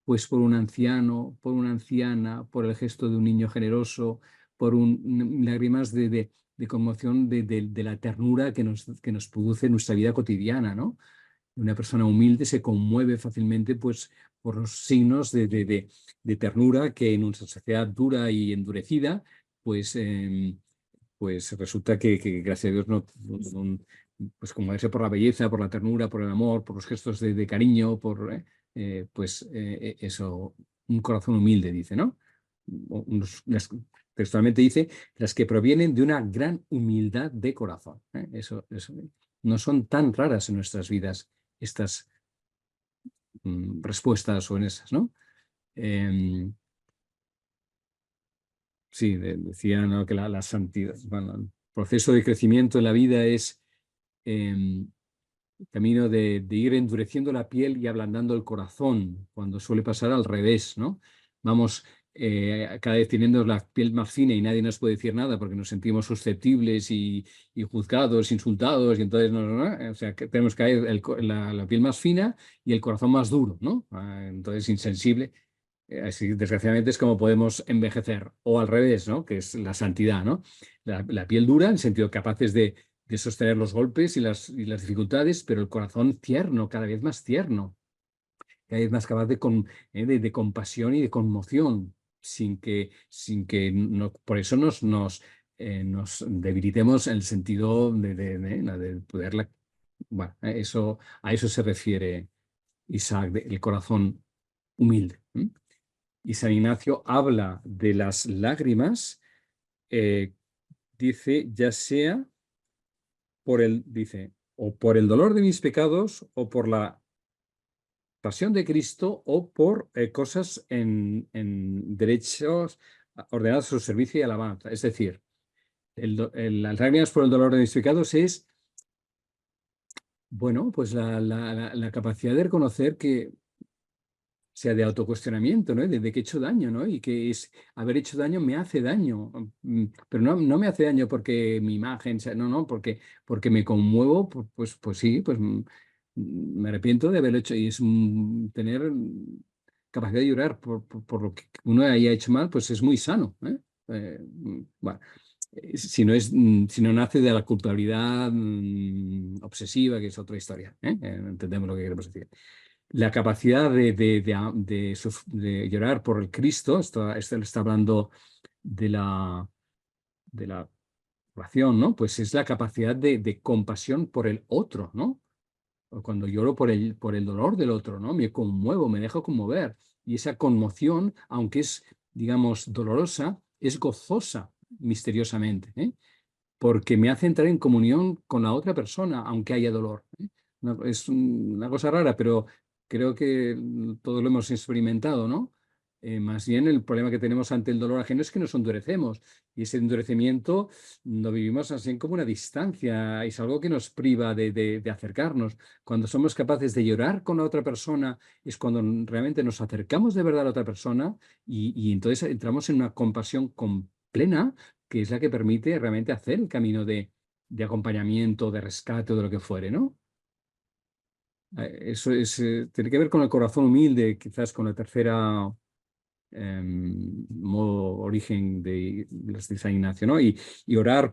pues, por un anciano, por una anciana, por el gesto de un niño generoso, por lágrimas de conmoción de la ternura que nos produce nuestra vida cotidiana, ¿no? Una persona humilde se conmueve fácilmente, pues, por los signos de ternura que en una sociedad dura y endurecida, pues, pues resulta que gracias a Dios pues conmoverse por la belleza, por la ternura, por el amor, por los gestos de cariño, pues eso, un corazón humilde, dice, ¿no? Textualmente dice, las que provienen de una gran humildad de corazón. Eso no son tan raras en nuestras vidas, estas respuestas, o en esas, ¿no? Sí, decía, ¿no?, que la santidad, bueno, el proceso de crecimiento en la vida es camino de ir endureciendo la piel y ablandando el corazón, cuando suele pasar al revés, ¿no? Vamos cada vez teniendo la piel más fina, y nadie nos puede decir nada porque nos sentimos susceptibles y juzgados, insultados, y entonces o sea, que tenemos que caer la piel más fina y el corazón más duro, ¿no? Entonces, insensible. Así, desgraciadamente, es como podemos envejecer, o al revés, ¿no? Que es la santidad, ¿no? La piel dura, en el sentido capaces de sostener los golpes y las dificultades, pero el corazón tierno, cada vez más tierno, cada vez más capaz de compasión y de conmoción, sin que por eso nos debilitemos en el sentido de poderla. Bueno, a eso se refiere Isaac, el corazón humilde. Y San Ignacio habla de las lágrimas, dice, ya sea o por el dolor de mis pecados, o por la pasión de Cristo, o por cosas en derechos ordenados a su servicio y alabanza. Es decir, las lágrimas por el dolor de mis pecados es, bueno, pues la capacidad de reconocer que, sea de autocuestionamiento, ¿no? De que he hecho daño, ¿no? Y que haber hecho daño me hace daño. Pero no me hace daño porque mi imagen, no, porque me conmuevo, pues sí, pues me arrepiento de haberlo hecho. Y es tener capacidad de llorar por lo que uno haya hecho mal, pues es muy sano, ¿eh? Bueno, si no nace de la culpabilidad obsesiva, que es otra historia, ¿eh? Entendemos lo que queremos decir. La capacidad de llorar por el Cristo, esto está hablando de la oración, ¿no? Pues es la capacidad de compasión por el otro, ¿no? Cuando lloro por el dolor del otro, ¿no? Me conmuevo, me dejo conmover. Y esa conmoción, aunque es, digamos, dolorosa, es gozosa misteriosamente, ¿eh? Porque me hace entrar en comunión con la otra persona, aunque haya dolor, ¿eh? Es una cosa rara, pero creo que todos lo hemos experimentado, ¿no? Más bien el problema que tenemos ante el dolor ajeno es que nos endurecemos, y ese endurecimiento lo vivimos así como una distancia, es algo que nos priva de acercarnos. Cuando somos capaces de llorar con la otra persona es cuando realmente nos acercamos de verdad a la otra persona, y entonces entramos en una compasión plena, que es la que permite realmente hacer el camino de acompañamiento, de rescate o de lo que fuere, ¿no? Eso tiene que ver con el corazón humilde, quizás con la tercera modo origen de San Ignacio, ¿no? Y llorar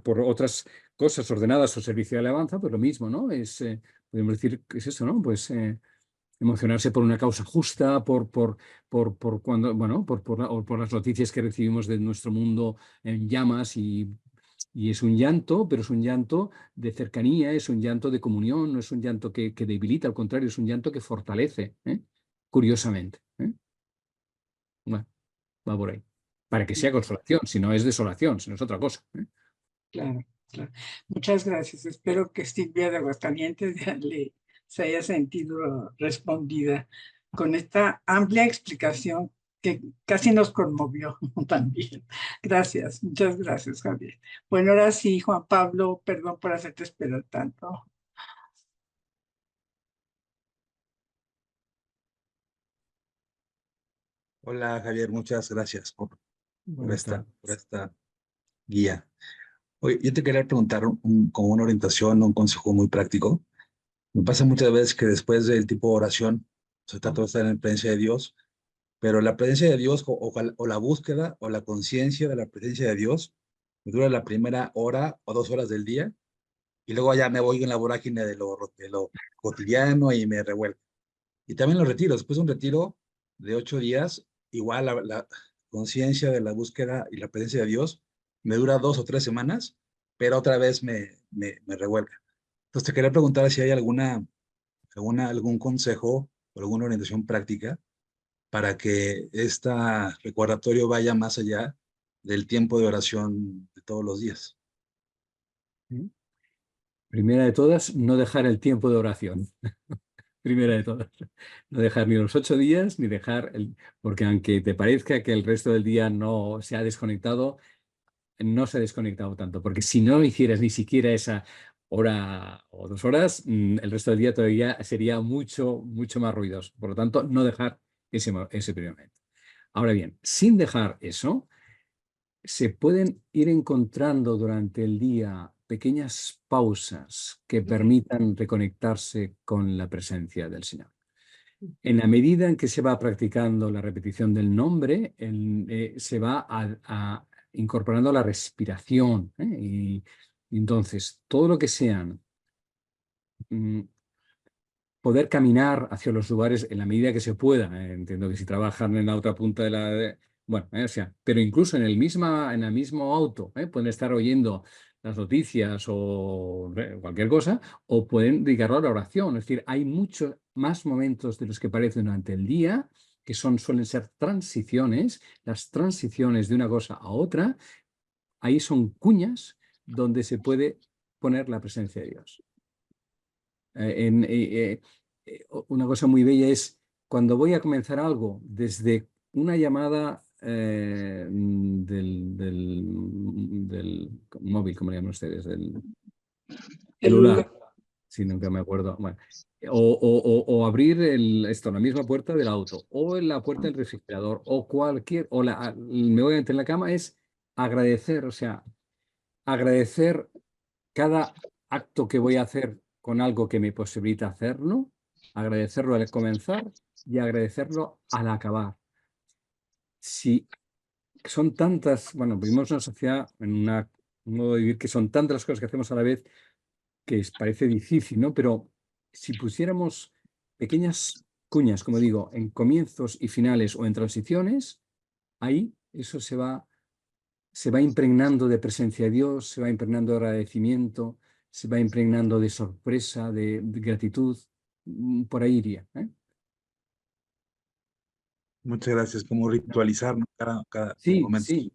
por otras cosas ordenadas o servicio de alabanza, pues lo mismo, ¿no? Podemos decir que es eso, ¿no? Pues emocionarse por una causa justa, por cuando, bueno, por las noticias que recibimos de nuestro mundo en llamas, y es un llanto, pero es un llanto de cercanía, es un llanto de comunión, no es un llanto que debilita, al contrario, es un llanto que fortalece, ¿eh? Curiosamente, ¿eh? Bueno, va por ahí. Para que sea consolación, si no es desolación, si no es otra cosa, ¿eh? Claro, claro. Muchas gracias. Espero que Silvia de Aguascalientes se haya sentido respondida con esta amplia explicación que casi nos conmovió también. Gracias, muchas gracias, Javier. Bueno, ahora sí, Juan Pablo, perdón por hacerte esperar tanto. Hola Javier, muchas gracias por Buenas tardes. esta guía. Oye, yo te quería preguntar como una orientación, un consejo muy práctico. Me pasa muchas veces que después del tipo de oración se trata de estar en la presencia de Dios, pero la presencia de Dios o la búsqueda o la conciencia de la presencia de Dios me dura la primera hora o 2 horas del día, y luego ya me voy en la vorágine de lo cotidiano y me revuelvo. Y también los retiros, después de un retiro de 8 días, igual la conciencia de la búsqueda y la presencia de Dios me dura 2 o 3 semanas, pero otra vez me revuelca. Entonces te quería preguntar si hay algún consejo o alguna orientación práctica para que este recordatorio vaya más allá del tiempo de oración de todos los días. Primera de todas, no dejar el tiempo de oración. Primera de todas. No dejar ni los 8 días, ni dejar porque aunque te parezca que el resto del día no se ha desconectado, no se ha desconectado tanto. Porque si no hicieras ni siquiera esa hora o 2 horas, el resto del día todavía sería mucho, mucho más ruidoso. Por lo tanto, no dejar ese primer momento. Ahora bien, sin dejar eso, se pueden ir encontrando durante el día pequeñas pausas que permitan reconectarse con la presencia del Señor. En la medida en que se va practicando la repetición del nombre, se va incorporando la respiración, ¿eh? Entonces, todo lo que sean poder caminar hacia los lugares en la medida que se pueda. Entiendo que si trabajan en la otra punta de la... bueno, o sea, pero incluso en el mismo auto, pueden estar oyendo las noticias o cualquier cosa, o pueden dedicarlo a la oración. Es decir, hay muchos más momentos de los que parecen durante el día, que suelen ser transiciones, las transiciones de una cosa a otra. Ahí son cuñas donde se puede poner la presencia de Dios. Una cosa muy bella es cuando voy a comenzar algo, desde una llamada del móvil, ¿cómo le llaman ustedes? Del celular, si nunca me acuerdo. Bueno, o abrir la misma puerta del auto, o en la puerta del refrigerador, o cualquier, me voy a meter en la cama, es agradecer, o sea, agradecer cada acto que voy a hacer con algo que me posibilita hacerlo, agradecerlo al comenzar y agradecerlo al acabar. Si son tantas, bueno, vivimos en una sociedad, en un modo de vivir que son tantas las cosas que hacemos a la vez que parece difícil, ¿no? Pero si pusiéramos pequeñas cuñas, como digo, en comienzos y finales o en transiciones, ahí eso se va impregnando de presencia de Dios, se va impregnando de agradecimiento, se va impregnando de sorpresa, de gratitud. Por ahí iría. Muchas gracias. Como ritualizar, ¿no? Cada Sí, momento. sí,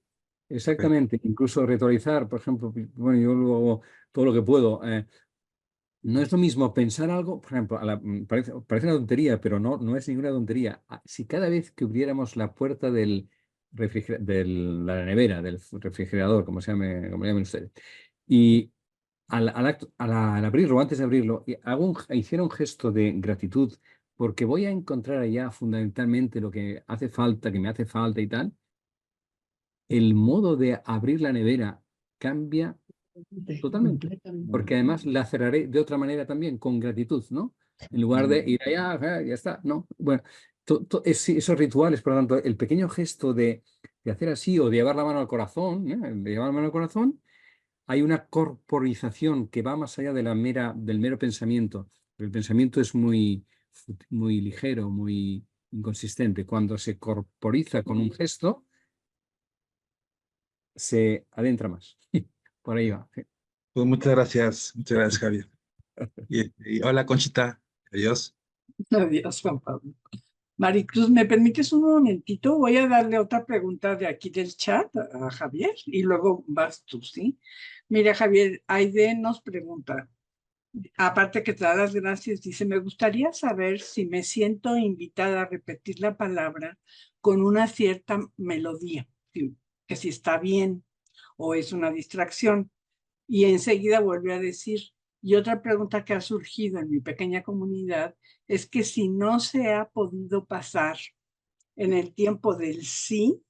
exactamente. Incluso ritualizar, por ejemplo, bueno, yo lo hago todo lo que puedo. No es lo mismo pensar algo, por ejemplo, parece una tontería, pero no es ninguna tontería. Si cada vez que abriéramos la puerta de la nevera, del refrigerador, como llamen ustedes, y al abrirlo, antes de abrirlo, hiciera un gesto de gratitud, porque voy a encontrar allá fundamentalmente lo que hace falta, que me hace falta y tal, el modo de abrir la nevera cambia totalmente, porque además la cerraré de otra manera también, con gratitud, ¿no? En lugar de ir allá, ya está, ¿no? Bueno, esos rituales, por lo tanto, el pequeño gesto de hacer así o de llevar la mano al corazón, de llevar la mano al corazón, hay una corporización que va más allá del mero pensamiento. El pensamiento es muy ligero, muy inconsistente. Cuando se corporiza con un gesto, se adentra más. Por ahí va. Pues muchas gracias, Javier. Y hola, Conchita. Adiós. Adiós, Juan Pablo. Maricruz, ¿me permites un momentito? Voy a darle otra pregunta de aquí del chat a Javier y luego vas tú, ¿sí? Mira, Javier, Aide nos pregunta, aparte que te da las gracias, dice, me gustaría saber si me siento invitada a repetir la palabra con una cierta melodía, que si está bien o es una distracción. Y enseguida vuelve a decir, y otra pregunta que ha surgido en mi pequeña comunidad es que si no se ha podido pasar en el tiempo del sí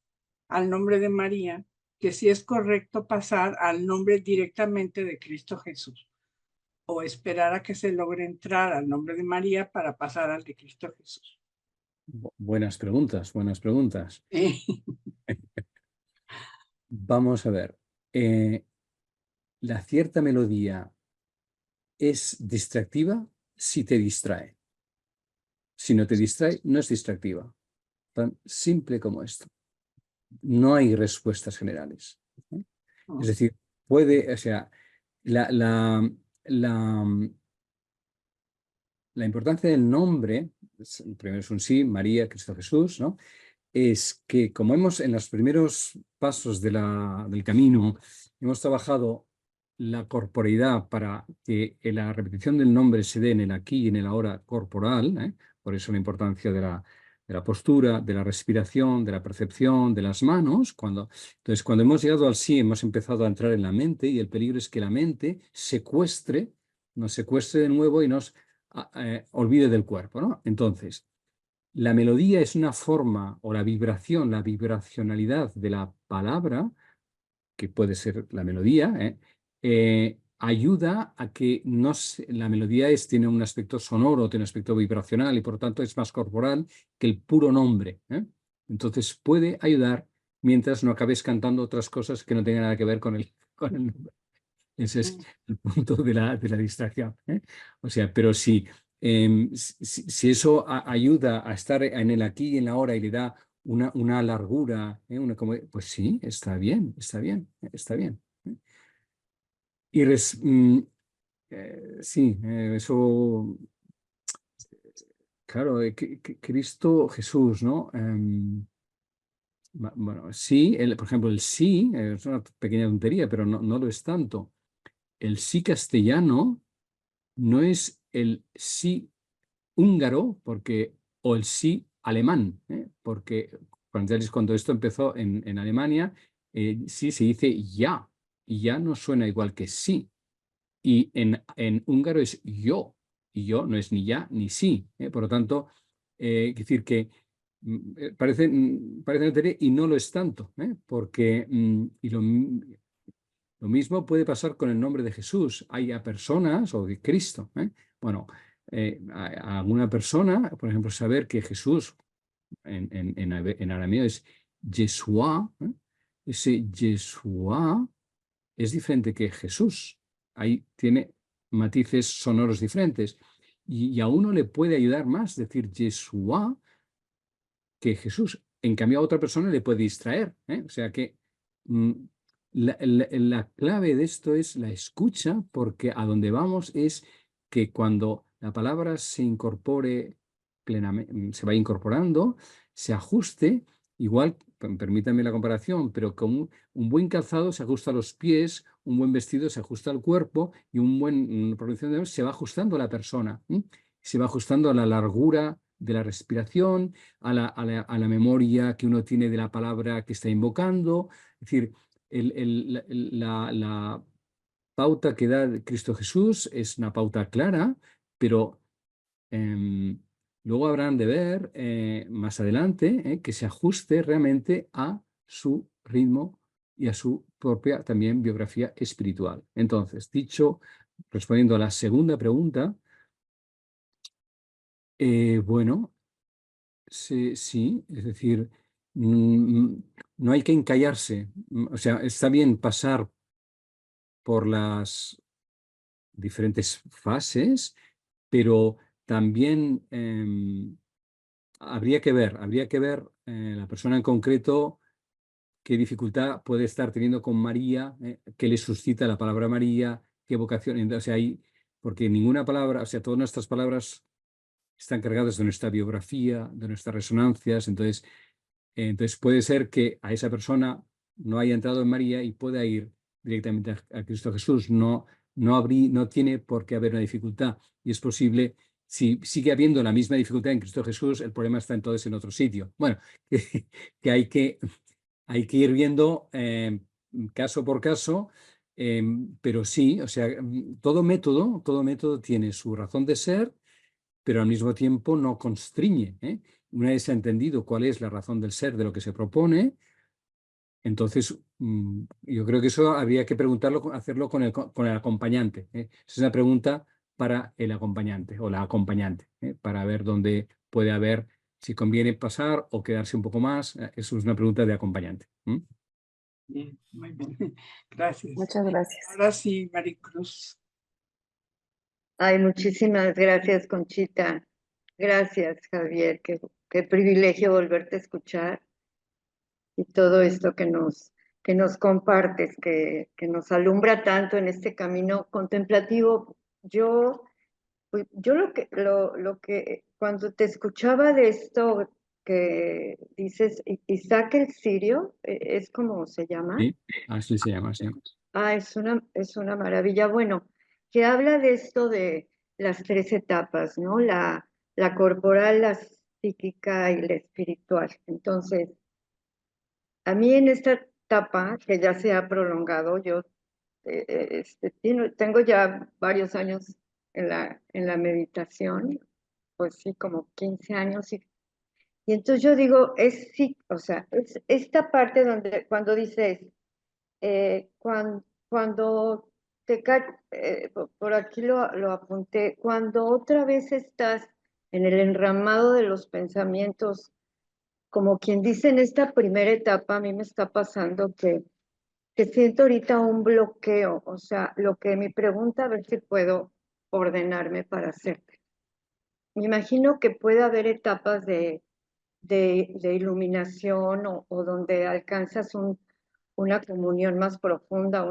al nombre de María, que si es correcto pasar al nombre directamente de Cristo Jesús o esperar a que se logre entrar al nombre de María para pasar al de Cristo Jesús. Buenas preguntas, buenas preguntas. Vamos a ver. La cierta melodía es distractiva si te distrae. Si no te distrae, no es distractiva. Tan simple como esto. No hay respuestas generales. Es decir, puede, o sea, la importancia del nombre, primero es un sí, María, Cristo Jesús, ¿no? Es que como en los primeros pasos del camino, hemos trabajado la corporeidad para que la repetición del nombre se dé en el aquí y en el ahora corporal, por eso la importancia de la postura, de la respiración, de la percepción, de las manos. Entonces, cuando hemos llegado al sí, hemos empezado a entrar en la mente y el peligro es que la mente nos secuestre de nuevo y nos olvide del cuerpo, ¿no? Entonces, la melodía es una forma, o la vibracionalidad de la palabra, que puede ser la melodía, ayuda a que la melodía tiene un aspecto sonoro, tiene un aspecto vibracional y por lo tanto es más corporal que el puro nombre. Entonces puede ayudar mientras no acabes cantando otras cosas que no tengan nada que ver con el nombre. Ese es el punto de la distracción, ¿eh? O sea, pero si eso ayuda a estar en el aquí y en la ahora y le da una largura, pues sí, está bien, está bien, está bien. Y sí, eso, claro, Cristo Jesús, ¿no? Bueno, sí, por ejemplo, el sí, es una pequeña tontería, pero no lo es tanto. El sí castellano no es el sí húngaro, o el sí alemán, porque cuando esto empezó en Alemania, sí se dice ya, y ya no suena igual que sí. Y en húngaro es yo, y yo no es ni ya ni sí. Por lo tanto, es decir que parece una tontería y no lo es tanto, porque lo mismo puede pasar con el nombre de Jesús. Hay a personas, o de Cristo. Bueno, a alguna persona, por ejemplo, saber que Jesús en arameo es Yeshua. Ese Yeshua es diferente que Jesús. Ahí tiene matices sonoros diferentes. Y a uno le puede ayudar más decir Yeshua que Jesús. En cambio, a otra persona le puede distraer. O sea que la clave de esto es la escucha, porque a donde vamos es que cuando la palabra se incorpore plenamente, se va incorporando, se ajuste, igual, permítanme la comparación, pero con un buen calzado se ajusta a los pies, un buen vestido se ajusta al cuerpo y una producción de se va ajustando a la persona, se va ajustando a la largura de la respiración, a la memoria que uno tiene de la palabra que está invocando. Es decir, la pauta que da Cristo Jesús es una pauta clara, pero luego habrán de ver más adelante que se ajuste realmente a su ritmo y a su propia también biografía espiritual. Entonces, respondiendo a la segunda pregunta, bueno, sí, es decir, no hay que encallarse. O sea, está bien pasar por las diferentes fases, pero también habría que ver la persona en concreto qué dificultad puede estar teniendo con María, qué le suscita la palabra María, qué vocación. Entonces, porque ninguna palabra, o sea, todas nuestras palabras están cargadas de nuestra biografía, de nuestras resonancias. Entonces puede ser que a esa persona no haya entrado en María y pueda ir directamente a Cristo Jesús. No tiene por qué haber una dificultad. Y es posible, si sigue habiendo la misma dificultad en Cristo Jesús, el problema está entonces en otro sitio. Bueno, que hay que ir viendo caso por caso, pero sí, o sea, todo método tiene su razón de ser, pero al mismo tiempo no constriñe. Una vez entendido cuál es la razón del ser de lo que se propone, entonces yo creo que eso habría que hacerlo con el acompañante. Esa es una pregunta para el acompañante o la acompañante, para ver dónde puede haber, si conviene pasar o quedarse un poco más. Eso es una pregunta de acompañante. Bien, muy bien. Gracias. Muchas gracias. Ahora sí, Maricruz. Ay, muchísimas gracias, Conchita. Gracias, Javier. Qué privilegio volverte a escuchar y todo esto que nos compartes, que nos alumbra tanto en este camino contemplativo. Yo lo que cuando te escuchaba de esto que dices, Isaac el Sirio, ¿es como se llama? Sí, así se llama, sí. Ah, es una maravilla. Bueno, que habla de esto de las 3 etapas, ¿no? La corporal, la psíquica y la espiritual. Entonces, a mí en esta etapa, que ya se ha prolongado, yo tengo ya varios años en la meditación, pues sí, como 15 años. Y entonces yo digo, sí, o sea, es esta parte donde cuando dices, cuando por aquí lo apunté, cuando otra vez estás en el enramado de los pensamientos, como quien dice en esta primera etapa, a mí me está pasando que que siento ahorita un bloqueo, o sea, lo que mi pregunta, a ver si puedo ordenarme para hacerte. Me imagino que puede haber etapas de iluminación o donde alcanzas una comunión más profunda,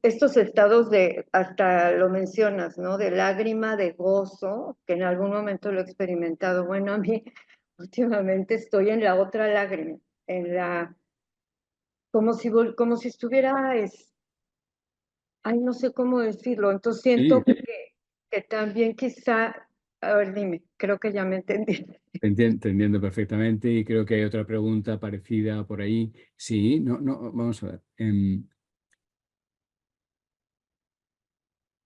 estos estados de, hasta lo mencionas, ¿no? De lágrima, de gozo, que en algún momento lo he experimentado. Bueno, a mí últimamente estoy en la otra lágrima, en la, como si estuviera, ay, no sé cómo decirlo, entonces siento Sí, que también quizá, a ver, dime, creo que ya me entendí. te entiendo perfectamente y creo que hay otra pregunta parecida por ahí. Sí, no, vamos a ver.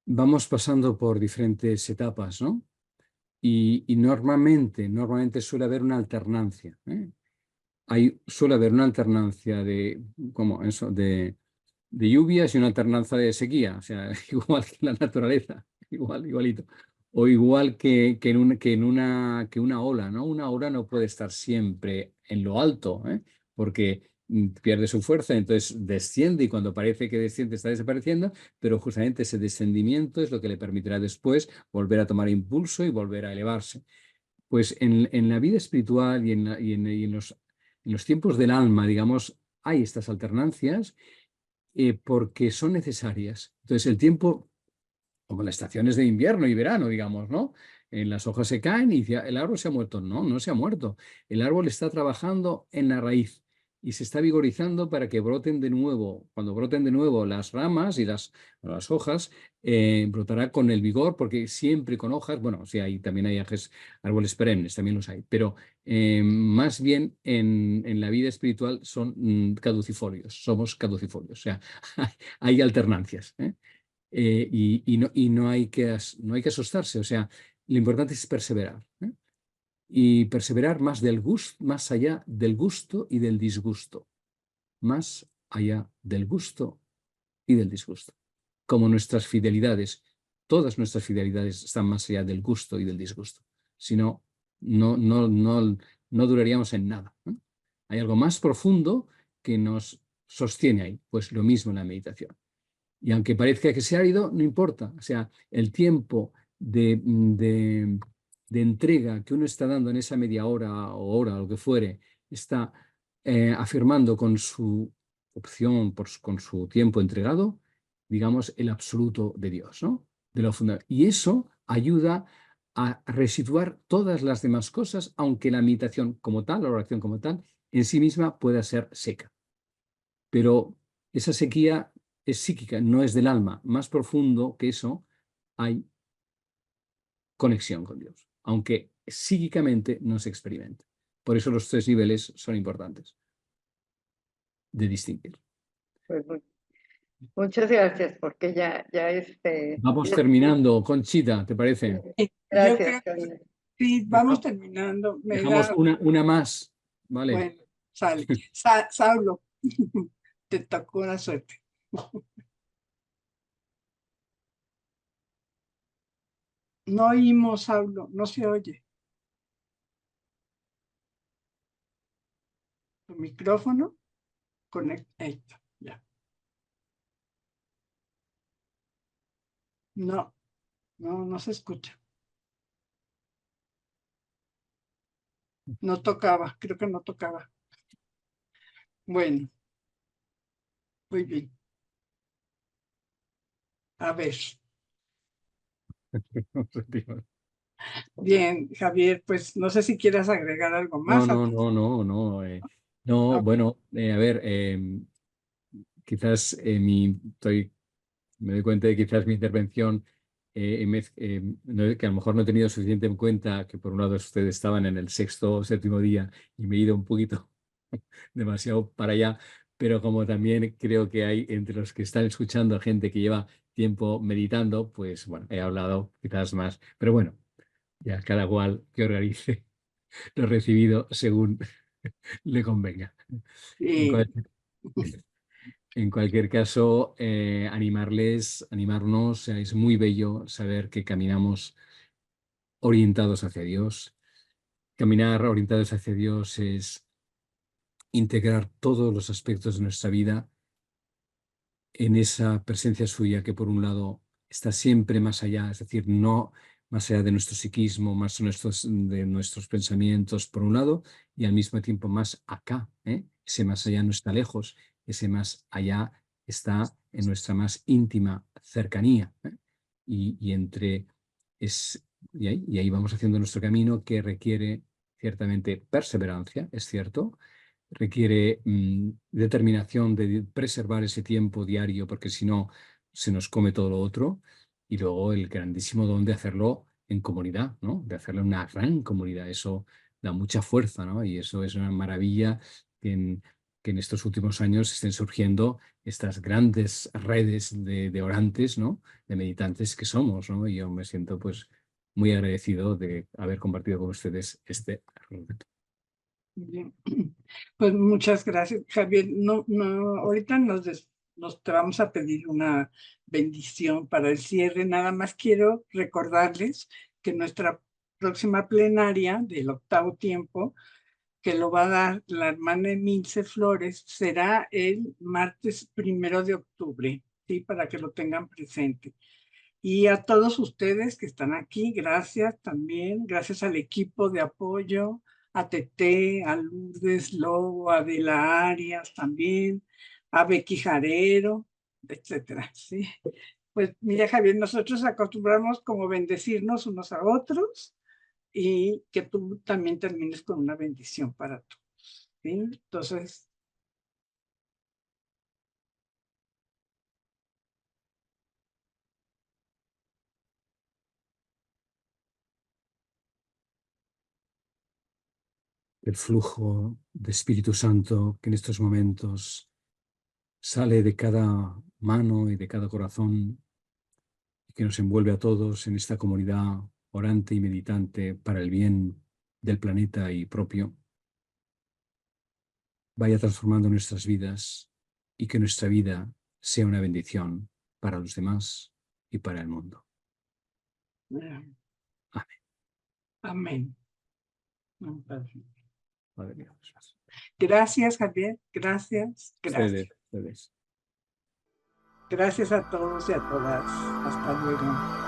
Vamos pasando por diferentes etapas, ¿no? Y normalmente suele haber una alternancia, ¿eh? Suele haber una alternancia de lluvias y una alternancia de sequía, o sea, igual que la naturaleza, igualito. O igual que una ola, ¿no? Una ola no puede estar siempre en lo alto, ¿eh? Porque pierde su fuerza, entonces desciende y cuando parece que desciende está desapareciendo, pero justamente ese descendimiento es lo que le permitirá después volver a tomar impulso y volver a elevarse. Pues en la vida espiritual y en los tiempos del alma, digamos, hay estas alternancias porque son necesarias. Entonces, el tiempo, como las estaciones de invierno y verano, digamos, ¿no? Las hojas se caen y el árbol se ha muerto. No, no se ha muerto. El árbol está trabajando en la raíz y se está vigorizando para que broten de nuevo. Cuando broten de nuevo las ramas y las hojas, brotará con el vigor, porque siempre con hojas, bueno, sí, también hay árboles perennes, también los hay, pero más bien en la vida espiritual son caducifolios, somos caducifolios, o sea, hay alternancias, ¿eh? No hay no hay que asustarse, o sea, lo importante es perseverar, ¿eh? Y perseverar más allá del gusto y del disgusto, más allá del gusto y del disgusto. Como todas nuestras fidelidades están más allá del gusto y del disgusto. Si no, no duraríamos en nada, ¿eh? Hay algo más profundo que nos sostiene ahí, pues lo mismo en la meditación. Y aunque parezca que sea árido, no importa. O sea, el tiempo de entrega que uno está dando en esa media hora o hora, lo que fuere, está afirmando con su opción, con su tiempo entregado, digamos, el absoluto de Dios, ¿no? De lo fundamental. Y eso ayuda a resituar todas las demás cosas, aunque la meditación como tal, la oración como tal, en sí misma pueda ser seca. Pero esa sequía es psíquica, no es del alma. Más profundo que eso, hay conexión con Dios, aunque psíquicamente no se experimente. Por eso los 3 niveles son importantes de distinguir. Pues, muchas gracias, porque ya Vamos terminando. Conchita, ¿te parece? Yo Gracias, creo que Javier. sí, vamos terminando. Me Dejamos da, una más, ¿vale? bueno, sale. Saulo, te tocó una suerte. No oímos, Saulo, no se oye. Tu micrófono, conecta, ya. No se escucha. No tocaba, creo que no tocaba. Bueno, muy bien. A ver, bien, Javier, pues no sé si quieras agregar algo No, más. no, no, no, no. No, Ah, bueno, a ver, quizás me doy cuenta de que quizás mi intervención, que a lo mejor no he tenido suficiente en cuenta que por un lado ustedes estaban en el 6º o 7º día y me he ido un poquito demasiado para allá, pero como también creo que hay entre los que están escuchando gente que lleva tiempo meditando, pues bueno, he hablado quizás más, pero bueno, ya cada cual que organice lo recibido según le convenga. En sí. cualquier, en cualquier caso, animarnos, o sea, es muy bello saber que caminamos orientados hacia Dios. Caminar orientados hacia Dios es integrar todos los aspectos de nuestra vida en esa presencia suya que por un lado está siempre más allá, es decir, no más allá de nuestro psiquismo, más de nuestros pensamientos por un lado, y al mismo tiempo más acá. Ese más allá no está lejos, ese más allá está en nuestra más íntima cercanía. Y ahí vamos haciendo nuestro camino, que requiere ciertamente perseverancia, es cierto, requiere determinación de preservar ese tiempo diario, porque si no se nos come todo lo otro, y luego el grandísimo don de hacerlo en comunidad, ¿no? De hacerlo en una gran comunidad. Eso da mucha fuerza, ¿no? Y eso es una maravilla que en estos últimos años estén surgiendo estas grandes redes de orantes, ¿no? De meditantes que somos, ¿no? Y yo me siento pues muy agradecido de haber compartido con ustedes este reto. Bien. Pues muchas gracias, Javier. Ahorita te vamos a pedir una bendición para el cierre. Nada más quiero recordarles que nuestra próxima plenaria del 8º tiempo, que lo va a dar la hermana Emilce Flores, será el martes 1 de octubre, ¿sí? Para que lo tengan presente. Y a todos ustedes que están aquí, gracias también, gracias al equipo de apoyo, a Tete, a Lourdes Lobo, a Adela Arias también, a Becky Jarero, etcétera, ¿sí? Pues mira, Javier, nosotros acostumbramos como bendecirnos unos a otros y que tú también termines con una bendición para todos, ¿sí? Entonces, el flujo de Espíritu Santo que en estos momentos sale de cada mano y de cada corazón y que nos envuelve a todos en esta comunidad orante y meditante para el bien del planeta y propio, vaya transformando nuestras vidas y que nuestra vida sea una bendición para los demás y para el mundo. amén. Amén. Amén. Padre mío, Gracias, Javier. Gracias. ustedes. Gracias a todos y a todas. Hasta luego.